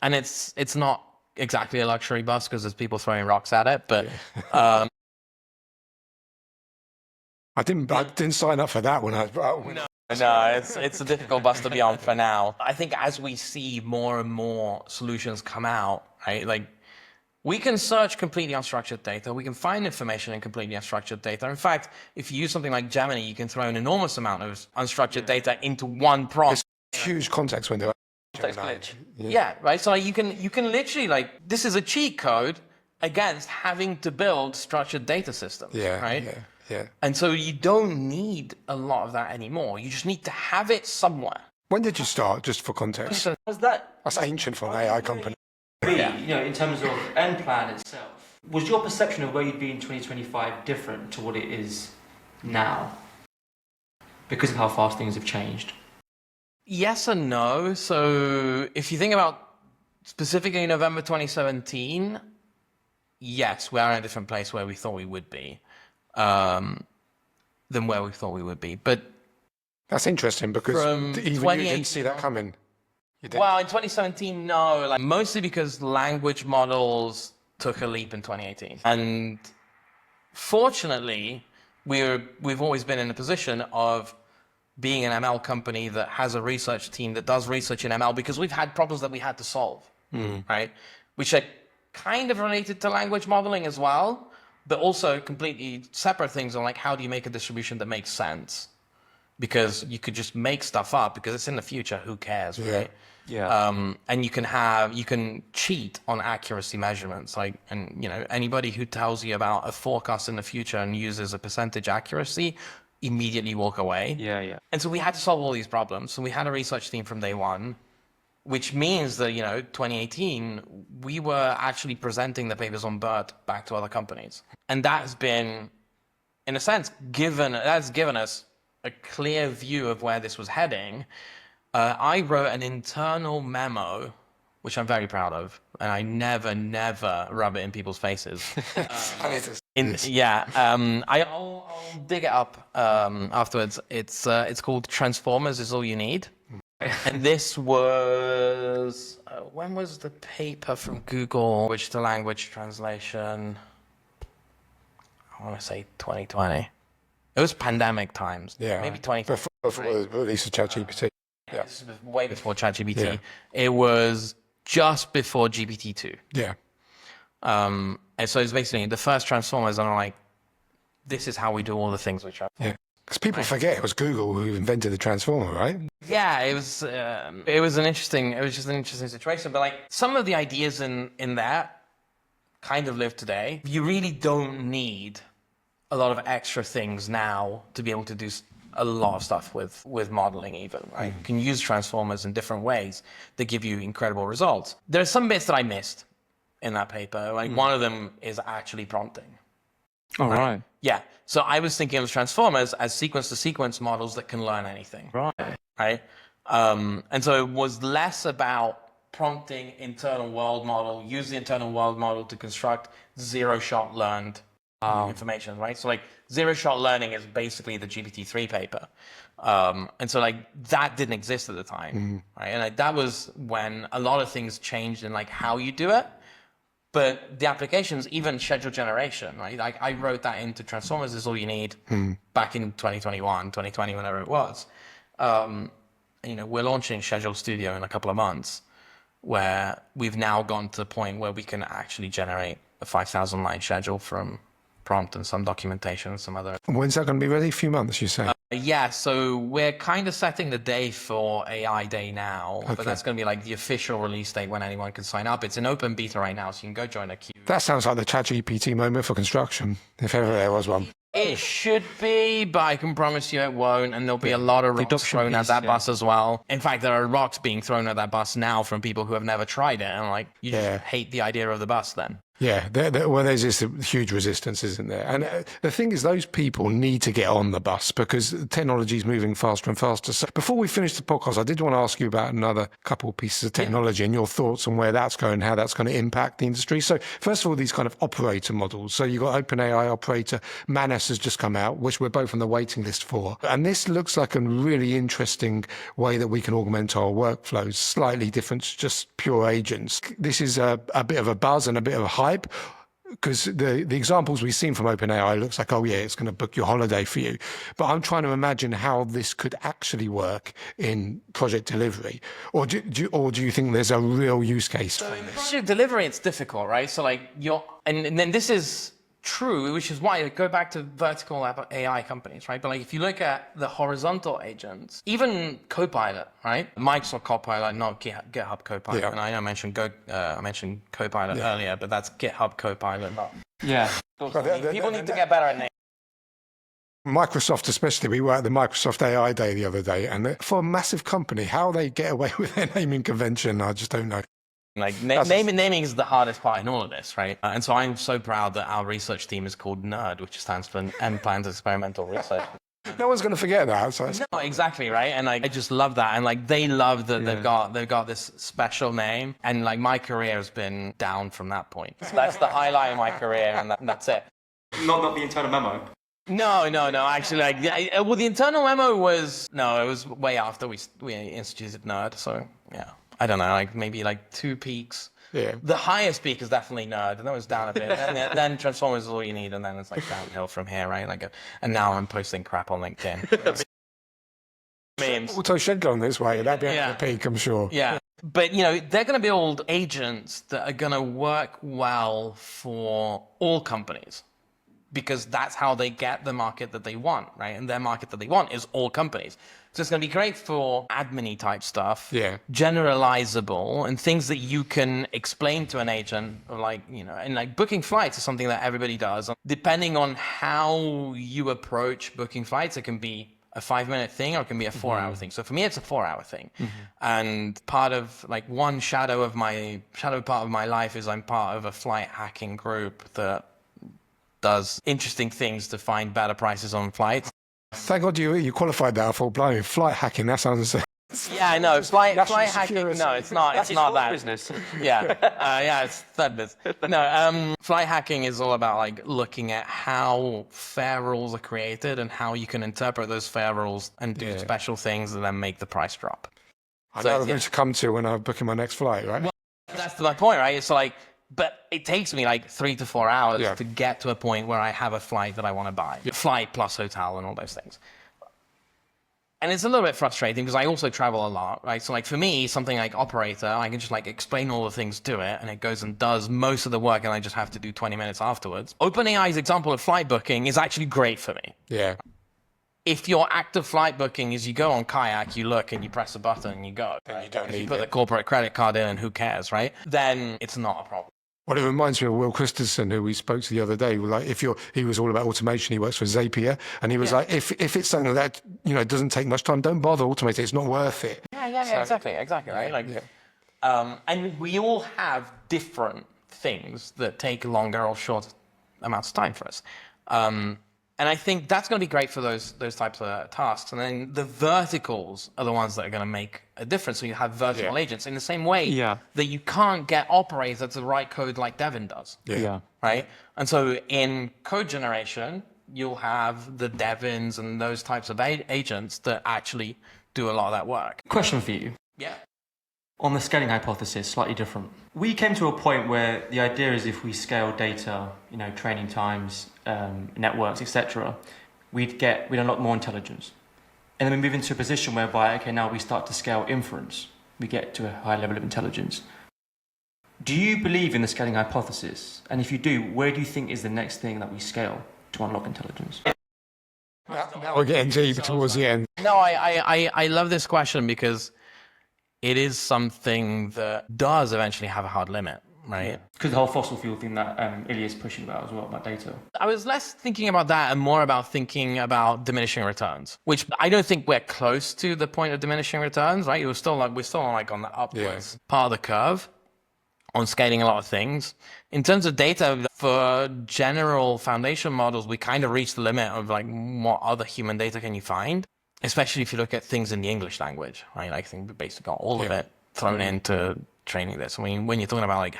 And it's not exactly a luxury bus because there's people throwing rocks at it, but I didn't sign up for that when I. no, it's a difficult bus to be on for now. I think as we see more and more solutions come out, right, like we can search completely unstructured data, we can find information in completely unstructured data. In fact, if you use something like Gemini, you can throw an enormous amount of unstructured data into one prompt. It's huge context window. Context glitch. Yeah, right. So you can literally, like, this is a cheat code against having to build structured data systems. Yeah. Right. Yeah. Yeah. And so you don't need a lot of that anymore. You just need to have it somewhere. When did you start? Just for context. That's ancient for an AI company. In terms of Nplan itself, was your perception of where you'd be in 2025 different to what it is now? Because of how fast things have changed? Yes and no. So if you think about specifically November 2017, yes, we are in a different place where we thought we would be than where we thought we would be. But that's interesting because even you didn't see that coming. Well, in 2017, no, like mostly because language models took a leap in 2018. And fortunately, we've always been in a position of being an ML company that has a research team that does research in ML because we've had problems that we had to solve, right? Which are kind of related to language modeling as well, but also completely separate things on like how do you make a distribution that makes sense? Because you could just make stuff up because it's in the future, who cares, right? Yeah. And you can cheat on accuracy measurements. Anybody who tells you about a forecast in the future and uses a percentage accuracy immediately walk away. Yeah. And so we had to solve all these problems. So we had a research team from day one, which means that, 2018, we were actually presenting the papers on BERT back to other companies. And that has been, in a sense, given us a clear view of where this was heading. I wrote an internal memo, which I'm very proud of, and I never rub it in people's faces. I'll dig it up afterwards. It's called "Transformers is All You Need," and this was when was the paper from Google, which to language translation? I want to say 2020. It was pandemic times. Yeah, maybe 2020. Before the release of ChatGPT. Yeah. This was way before ChatGPT. Yeah. It was just before GPT-2. Yeah. And so it's basically the first Transformers, and I'm like, this is how we do all the things with Transformers. Yeah. Because people forget it was Google who invented the Transformer, right? Yeah, it was just an interesting situation. But like some of the ideas in that kind of live today. You really don't need a lot of extra things now to be able to do a lot of stuff with modeling even, right? You can use transformers in different ways that give you incredible results. There are some bits that I missed in that paper. Like one of them is actually prompting. Oh, right. Yeah. So I was thinking of transformers as sequence-to-sequence models that can learn anything. Right? And so it was less about prompting internal world model, use the internal world model to construct zero-shot learned information, right? So like zero-shot learning is basically the GPT-3 paper. And so like that didn't exist at the time, right? And like, that was when a lot of things changed in like how you do it. But the applications, even schedule generation, right? Like I wrote that into Transformers is All You Need back in 2021, 2020, whenever it was. We're launching Schedule Studio in a couple of months, where we've now gone to the point where we can actually generate a 5,000 line schedule from prompt and some documentation and some other. When's that going to be ready? A few months, you say? Yeah, so we're kind of setting the day for AI Day now, but that's going to be like the official release date when anyone can sign up. It's in open beta right now, so you can go join a queue. That sounds like the ChatGPT moment for construction, if ever there was one. It should be, but I can promise you it won't, and there'll be a lot of rocks thrown at that bus as well. In fact, there are rocks being thrown at that bus now from people who have never tried it, and like, you just hate the idea of the bus then. Yeah, well, there's this huge resistance, isn't there? And the thing is, those people need to get on the bus because technology is moving faster and faster. So before we finish the podcast, I did want to ask you about another couple of pieces of technology and your thoughts on where that's going, how that's going to impact the industry. So first of all, these kind of operator models. So you've got OpenAI operator, Manus has just come out, which we're both on the waiting list for. And this looks like a really interesting way that we can augment our workflows, slightly different to just pure agents. This is a bit of a buzz and a bit of a hype, because the examples we've seen from OpenAI looks like, oh yeah, it's going to book your holiday for you. But I'm trying to imagine how this could actually work in project delivery. Or do you think there's a real use case for In this? project delivery, it's difficult, right? So like and then this is true, which is why I go back to vertical AI companies, right? But like if you look at the horizontal agents, even Copilot, right? Microsoft Copilot, not GitHub Copilot. Yeah. And I know I mentioned Copilot earlier, but that's GitHub Copilot. Yeah. People need to get better at naming. Microsoft especially, we were at the Microsoft AI Day the other day, and for a massive company, how they get away with their naming convention, I just don't know. Like naming is the hardest part in all of this, right? And so I'm so proud that our research team is called NERD, which stands for Nplan's Experimental Research. No one's going to forget that. So No, exactly, right? And like I just love that, and like they love that they've got this special name, and like my career has been down from that point. So that's the highlight of my career, and that's it. Not the internal memo. No. Actually, like, well, the internal memo was it was way after we instituted NERD. So yeah, I don't know, like maybe like 2 peaks. yeah. The highest peak is definitely NERD, and that was down a bit. And then Transformers is all you need, and then it's like downhill from here, right? And now I'm posting crap on LinkedIn. Memes. Auto shed going this way, that'd be at the peak, I'm sure. Yeah. But, they're going to build agents that are going to work well for all companies, because that's how they get the market that they want, right? And their market that they want is all companies. So it's going to be great for admin-y type stuff, generalizable, and things that you can explain to an agent, like, and like booking flights is something that everybody does. Depending on how you approach booking flights, it can be a 5-minute thing or it can be a 4-hour thing. So for me, it's a 4-hour thing. And part of like one shadow part of my life is I'm part of a flight hacking group that does interesting things to find better prices on flights. Thank God you qualified that. I thought, blimey, flight hacking, that sounds... Yeah, I know. Flight hacking, security. no, it's not. It's not that. Business. Yeah, it's third business. No, flight hacking is all about like looking at how fair rules are created and how you can interpret those fair rules and do special things and then make the price drop. I know I'm going to come to when I'm booking my next flight, right? Well, that's my point, right? It's like, but it takes me like 3 to 4 hours to get to a point where I have a flight that I want to buy. Flight plus hotel and all those things. And it's a little bit frustrating because I also travel a lot, right? So like for me, something like Operator, I can just like explain all the things to it and it goes and does most of the work and I just have to do 20 minutes afterwards. OpenAI's example of flight booking is actually great for me. Yeah. If your active flight booking is you go on Kayak, you look and you press a button and you go. And you don't if need you put it. the corporate credit card in and who cares, right? Then it's not a problem. Well, it reminds me of Will Christensen, who we spoke to the other day. Like, he was all about automation. He works for Zapier, and he was like, if it's something that doesn't take much time, don't bother automating. It's not worth it. Yeah, exactly, right. Like, and we all have different things that take longer or shorter amounts of time for us. And I think that's going to be great for those types of tasks. And then the verticals are the ones that are going to make a difference. So you have vertical agents in the same way that you can't get operators to write code like Devin does. Right? And so in code generation, you'll have the Devins and those types of agents that actually do a lot of that work. Question for you. Yeah. On the scaling hypothesis, slightly different. We came to a point where the idea is if we scale data, training times, networks, etc., we'd unlock more intelligence. And then we move into a position whereby, now we start to scale inference. We get to a high level of intelligence. Do you believe in the scaling hypothesis? And if you do, where do you think is the next thing that we scale to unlock intelligence? Now we're getting deep towards the end. No, I love this question because it is something that does eventually have a hard limit, right? Because the whole fossil fuel thing that Ilya's pushing about as well, about data. I was less thinking about that and more about thinking about diminishing returns, which I don't think we're close to the point of diminishing returns, right? We're still on the upwards part of the curve. on scaling a lot of things. In terms of data, for general foundation models, we kind of reached the limit of like what other human data can you find, especially if you look at things in the English language, right? Like, I think we basically got all of it thrown into training this. I mean, when you're talking about like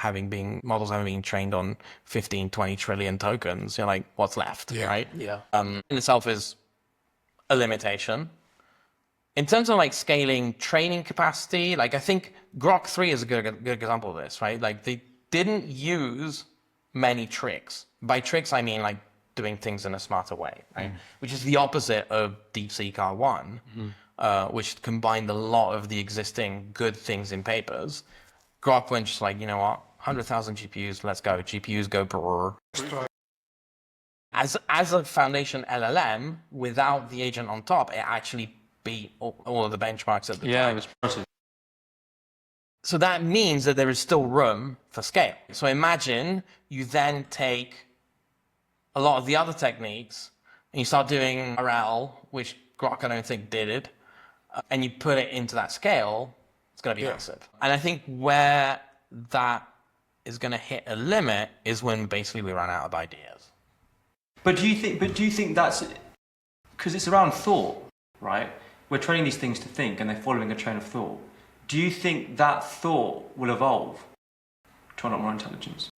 models having been trained on 15, 20 trillion tokens, you're like, what's left, right? Yeah. In itself is a limitation. In terms of like scaling training capacity, like I think Grok 3 is a good example of this, right? Like they didn't use many tricks. By tricks, I mean like doing things in a smarter way, right? Which is the opposite of DeepSeek R1, which combined a lot of the existing good things in papers. Grok went just like, you know what, 100,000 GPUs, let's go. GPUs go brrr. As a foundation LLM, without the agent on top, it actually beat all of the benchmarks at the time. Yeah, it was impressive. So that means that there is still room for scale. So imagine you then take a lot of the other techniques and you start doing RL, which Grok I don't think did it, and you put it into that scale, it's going to be massive. And I think where that is going to hit a limit is when basically we run out of ideas. But do you think that's because it's around thought, right? We're training these things to think and they're following a train of thought. Do you think that thought will evolve to unlock more intelligence?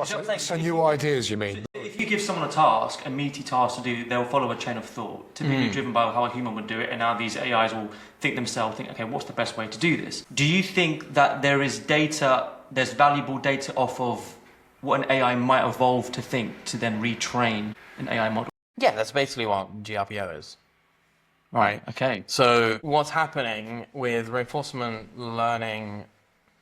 So new ideas, you mean? If you give someone a task, a meaty task to do, they'll follow a chain of thought, typically driven by how a human would do it, and now these AIs will think, okay, what's the best way to do this? Do you think that there's valuable data off of what an AI might evolve to think to then retrain an AI model? Yeah, that's basically what GRPO is. Right. Okay. So what's happening with reinforcement learning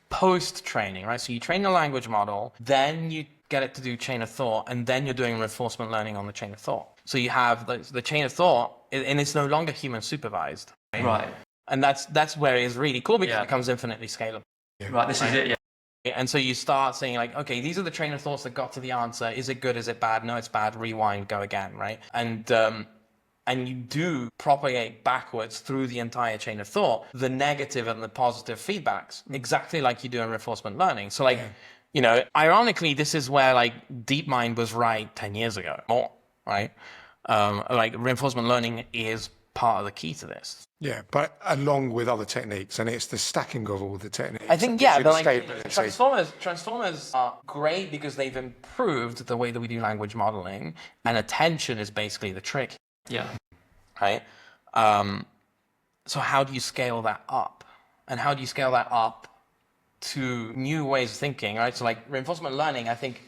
post-training, right? So you train the language model, then you get it to do chain of thought, and then you're doing reinforcement learning on the chain of thought. So you have the chain of thought, and it's no longer human supervised. Right. And that's where it is really cool because it becomes infinitely scalable. Right, this is it, yeah. And so you start saying like, okay, these are the train of thoughts that got to the answer. Is it good? Is it bad? No, it's bad. Rewind, go again, right? And you do propagate backwards through the entire chain of thought, the negative and the positive feedbacks, exactly like you do in reinforcement learning. So like, you know, ironically, this is where like DeepMind was right 10 years ago, more, right? Like reinforcement learning is part of the key to this. Yeah, but along with other techniques, and it's the stacking of all the techniques. I think, but like transformers are great because they've improved the way that we do language modeling, and attention is basically the trick. Yeah. Right? So how do you scale that up? And how do you scale that up to new ways of thinking, right? So like reinforcement learning, I think,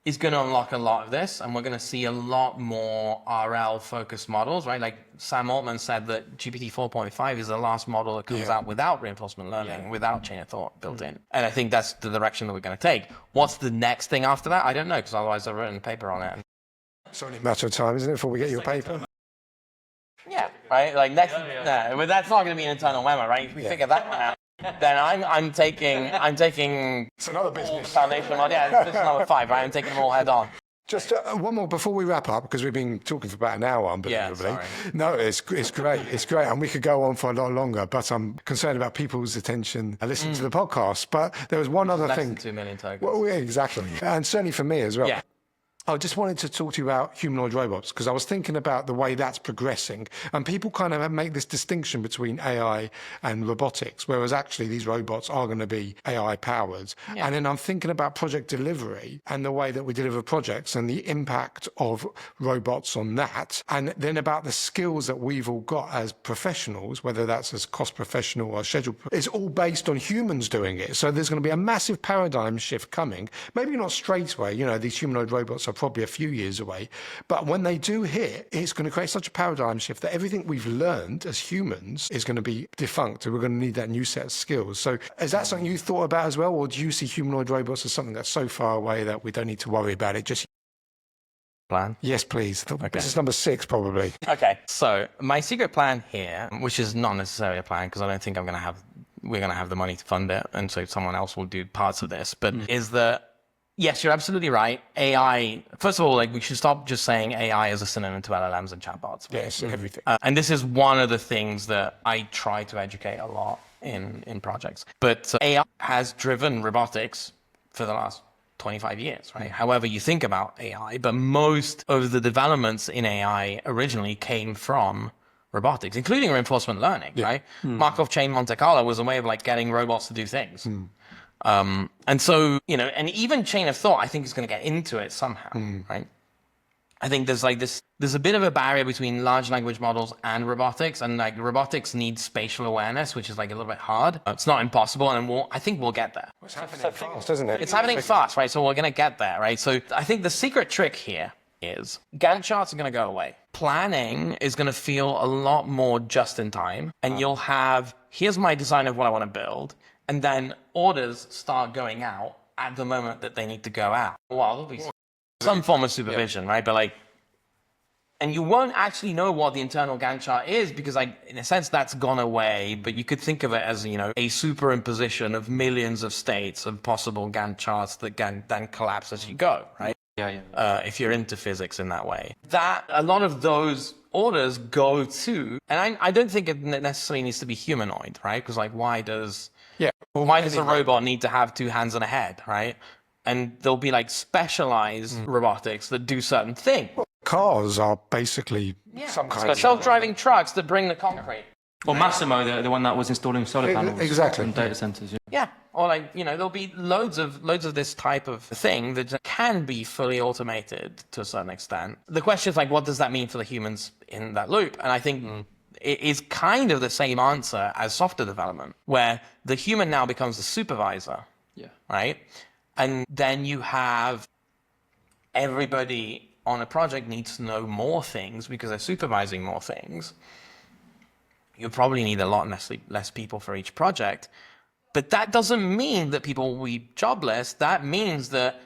is going to unlock a lot of this, and we're going to see a lot more RL-focused models, right? Like Sam Altman said that GPT 4.5 is the last model that comes out without reinforcement learning, without chain of thought built in. And I think that's the direction that we're going to take. What's the next thing after that? I don't know, because otherwise I've written a paper on it. It's only a matter of time, isn't it, before we get your paper? Yeah, right? Like next, no, but that's not going to be an internal memo, right? If we figure that one out, then I'm taking It's another business. foundation model. Yeah, this is number 5, right? I'm taking them all head on. Just one more before we wrap up, because we've been talking for about an hour, unbelievably. Yeah, sorry. No, it's great. It's great. And we could go on for a lot longer, but I'm concerned about people's attention and listening to the podcast. But there was one other Less thing. than 2 million tokens. Well, yeah, exactly. And certainly for me as well. Yeah. I just wanted to talk to you about humanoid robots, because I was thinking about the way that's progressing, and people kind of make this distinction between AI and robotics, whereas actually these robots are going to be AI powered. Yeah. And then I'm thinking about project delivery and the way that we deliver projects and the impact of robots on that, and then about the skills that we've all got as professionals, whether that's as cost professional or schedule. It's all based on humans doing it. So there's going to be a massive paradigm shift coming. Maybe not straight away. You know, these humanoid robots are probably a few years away, but when they do hit, it's going to create such a paradigm shift that everything we've learned as humans is going to be defunct, and we're going to need that new set of skills. So is that something you thought about as well, or do you see humanoid robots as something that's so far away that we don't need to worry about it? Just plan? Yes, please. This is number 6 probably. Okay, so my secret plan here, which is not necessarily a plan because I don't think we're going to have the money to fund it, and so someone else will do parts of this, but is that yes, you're absolutely right. AI, first of all, like we should stop just saying AI as a synonym to LLMs and chatbots. Yes, everything. And this is one of the things that I try to educate a lot in projects. But AI has driven robotics for the last 25 years, right? However you think about AI, but most of the developments in AI originally came from robotics, including reinforcement learning, right? Markov chain Monte Carlo was a way of like getting robots to do things. And so, you know, and even chain of thought, I think is going to get into it somehow, right? I think there's a bit of a barrier between large language models and robotics, and like robotics needs spatial awareness, which is like a little bit hard. It's not impossible, and I think we'll get there. It's happening fast, isn't it? It's happening fast, right? So we're going to get there, right? So I think the secret trick here is Gantt charts are going to go away. Planning is going to feel a lot more just in time, and you'll have, here's my design of what I want to build, and then orders start going out at the moment that they need to go out. Well, there'll be some form of supervision, right? But like, and you won't actually know what the internal Gantt chart is because, like, in a sense, that's gone away. But you could think of it as, you know, a superimposition of millions of states of possible Gantt charts that can then collapse as you go, right? If you're into physics in that way, that a lot of those orders go to, and I don't think it necessarily needs to be humanoid, right? Because like, why does a robot need to have two hands and a head, right? And there'll be like specialized robotics that do certain things. Cars are basically some kind of self-driving trucks that bring the concrete. Or Massimo, the one that was installing solar panels in data centers. Yeah, or like, you know, there'll be loads of this type of thing that can be fully automated to a certain extent. The question is like, what does that mean for the humans in that loop? And I think it is kind of the same answer as software development, where the human now becomes the supervisor, right? And then you have everybody on a project needs to know more things because they're supervising more things. You probably need a lot less people for each project. But that doesn't mean that people will be jobless. That means that,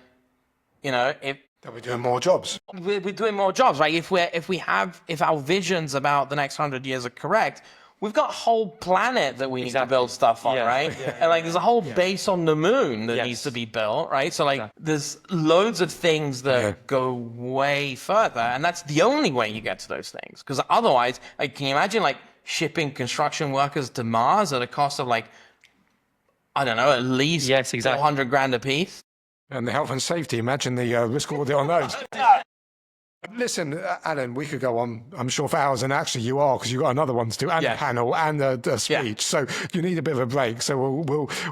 you know, that we're doing more jobs. We're doing more jobs, right? If our visions about the next 100 years are correct, we've got a whole planet that we need to build stuff on, right? And like, there's a whole base on the moon that needs to be built, right? So like, there's loads of things that go way further, and that's the only way you get to those things. Because otherwise, like, can you imagine like shipping construction workers to Mars at a cost of like, I don't know, at least 400 grand a piece? And the health and safety, imagine the risk audit on those. Listen, Alan, we could go on, I'm sure, for hours, and actually you are, because you've got another one to do, and a panel, and a speech. So you need a bit of a break. So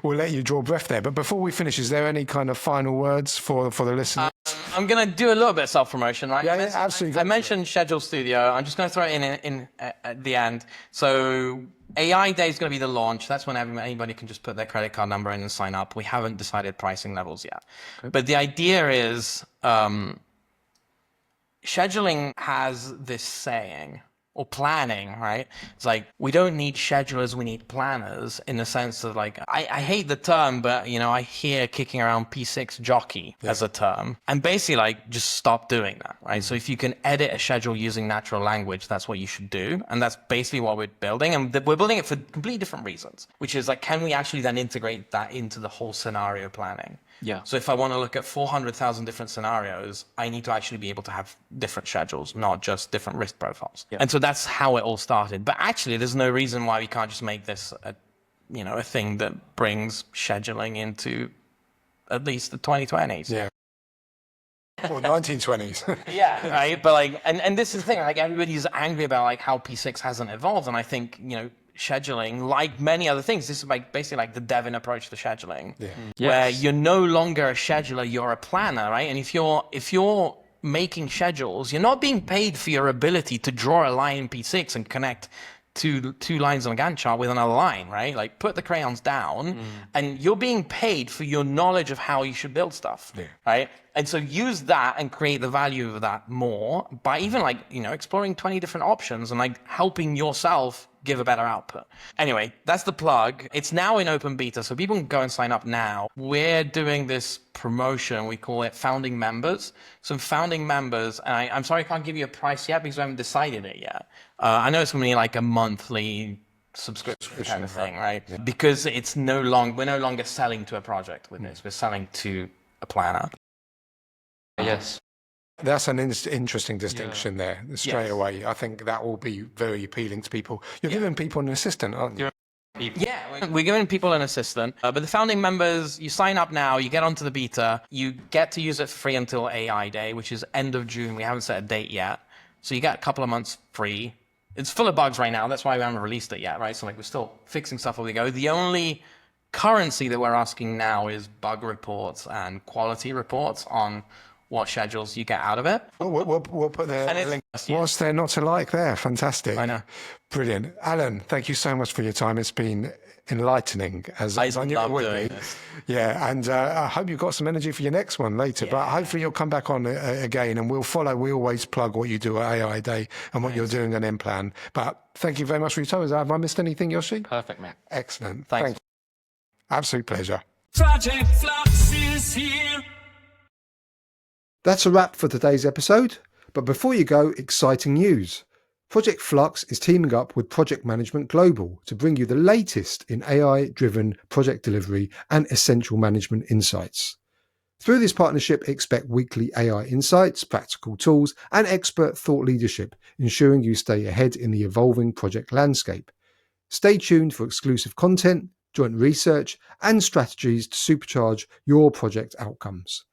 we'll let you draw breath there. But before we finish, is there any kind of final words for the listeners? I'm going to do a little bit of self-promotion, right? Yeah, absolutely. I mentioned Schedule Studio. I'm just going to throw it in at the end. So AI Day is going to be the launch. That's when anybody can just put their credit card number in and sign up. We haven't decided pricing levels yet. Okay. But the idea is scheduling has this saying, or planning, right? It's like, we don't need schedulers, we need planners, in the sense of like, I hate the term, but you know, I hear kicking around P6 jockey as a term. And basically like, just stop doing that, right? So if you can edit a schedule using natural language, that's what you should do. And that's basically what we're building. And we're building it for completely different reasons, which is like, can we actually then integrate that into the whole scenario planning? Yeah. So if I want to look at 400,000 different scenarios, I need to actually be able to have different schedules, not just different risk profiles. Yeah. And so that's how it all started. But actually, there's no reason why we can't just make this a thing that brings scheduling into at least the 2020s. Yeah. Or 1920s. Yeah. Right. But like, and this is the thing, like everybody's angry about like how P6 hasn't evolved. And I think, you know, scheduling, like many other things, this is like basically like the Devin approach to scheduling, where you're no longer a scheduler, you're a planner, right? And if you're making schedules, you're not being paid for your ability to draw a line in P6 and connect two lines on a Gantt chart with another line, right? Like put the crayons down, and you're being paid for your knowledge of how you should build stuff, right? And so use that and create the value of that more by even like, you know, exploring 20 different options and like helping yourself give a better output. Anyway, that's the plug. It's now in open beta, so people can go and sign up now. We're doing this promotion. We call it founding members. So founding members, and I'm sorry I can't give you a price yet because I haven't decided it yet. I know it's going to be like a monthly subscription kind of thing, right? Yeah. Because we're no longer selling to a project with this. We're selling to a planner. Yes. That's an interesting distinction there, straight away. I think that will be very appealing to people. You're giving people an assistant, aren't you? people? Yeah, we're giving people an assistant, but the founding members, you sign up now, you get onto the beta, you get to use it for free until AI Day, which is end of June. We haven't set a date yet. So you get a couple of months free. It's full of bugs right now. That's why we haven't released it yet, right? So like we're still fixing stuff as we go. The only currency that we're asking now is bug reports and quality reports on what schedules you get out of it. We'll put the link. What's there not to like there? Fantastic. I know. Brilliant. Alan, thank you so much for your time. It's been enlightening, as I knew it would be. Yeah, and I hope you've got some energy for your next one later, but hopefully you'll come back on again and we'll follow. We always plug what you do at AI Day and what you're doing at Nplan. But thank you very much for your time. Have I missed anything, Yoshi? Perfect, man. Excellent. Thanks. Thank you. Absolute pleasure. Project Flux is here. That's a wrap for today's episode. But before you go, exciting news. Project Flux is teaming up with Project Management Global to bring you the latest in AI-driven project delivery and essential management insights. Through this partnership, expect weekly AI insights, practical tools, and expert thought leadership, ensuring you stay ahead in the evolving project landscape. Stay tuned for exclusive content, joint research, and strategies to supercharge your project outcomes.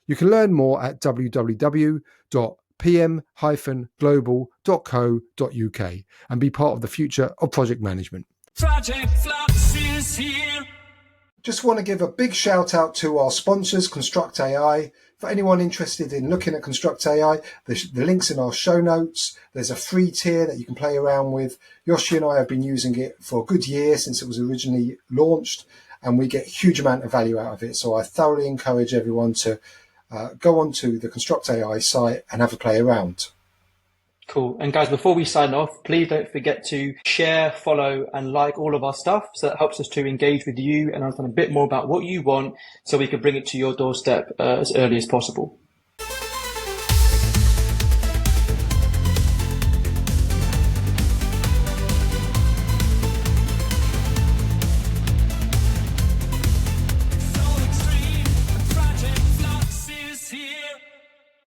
You can learn more at www.pm-global.co.uk and be part of the future of project management. Project Flux is here. Just want to give a big shout out to our sponsors, Construct AI. For anyone interested in looking at Construct AI, the link's in our show notes. There's a free tier that you can play around with. Yoshi and I have been using it for a good year since it was originally launched, and we get a huge amount of value out of it. So I thoroughly encourage everyone to go onto the Construct AI site and have a play around. Cool. And guys, before we sign off, please don't forget to share, follow, and like all of our stuff. So that helps us to engage with you and understand a bit more about what you want so we can bring it to your doorstep as early as possible.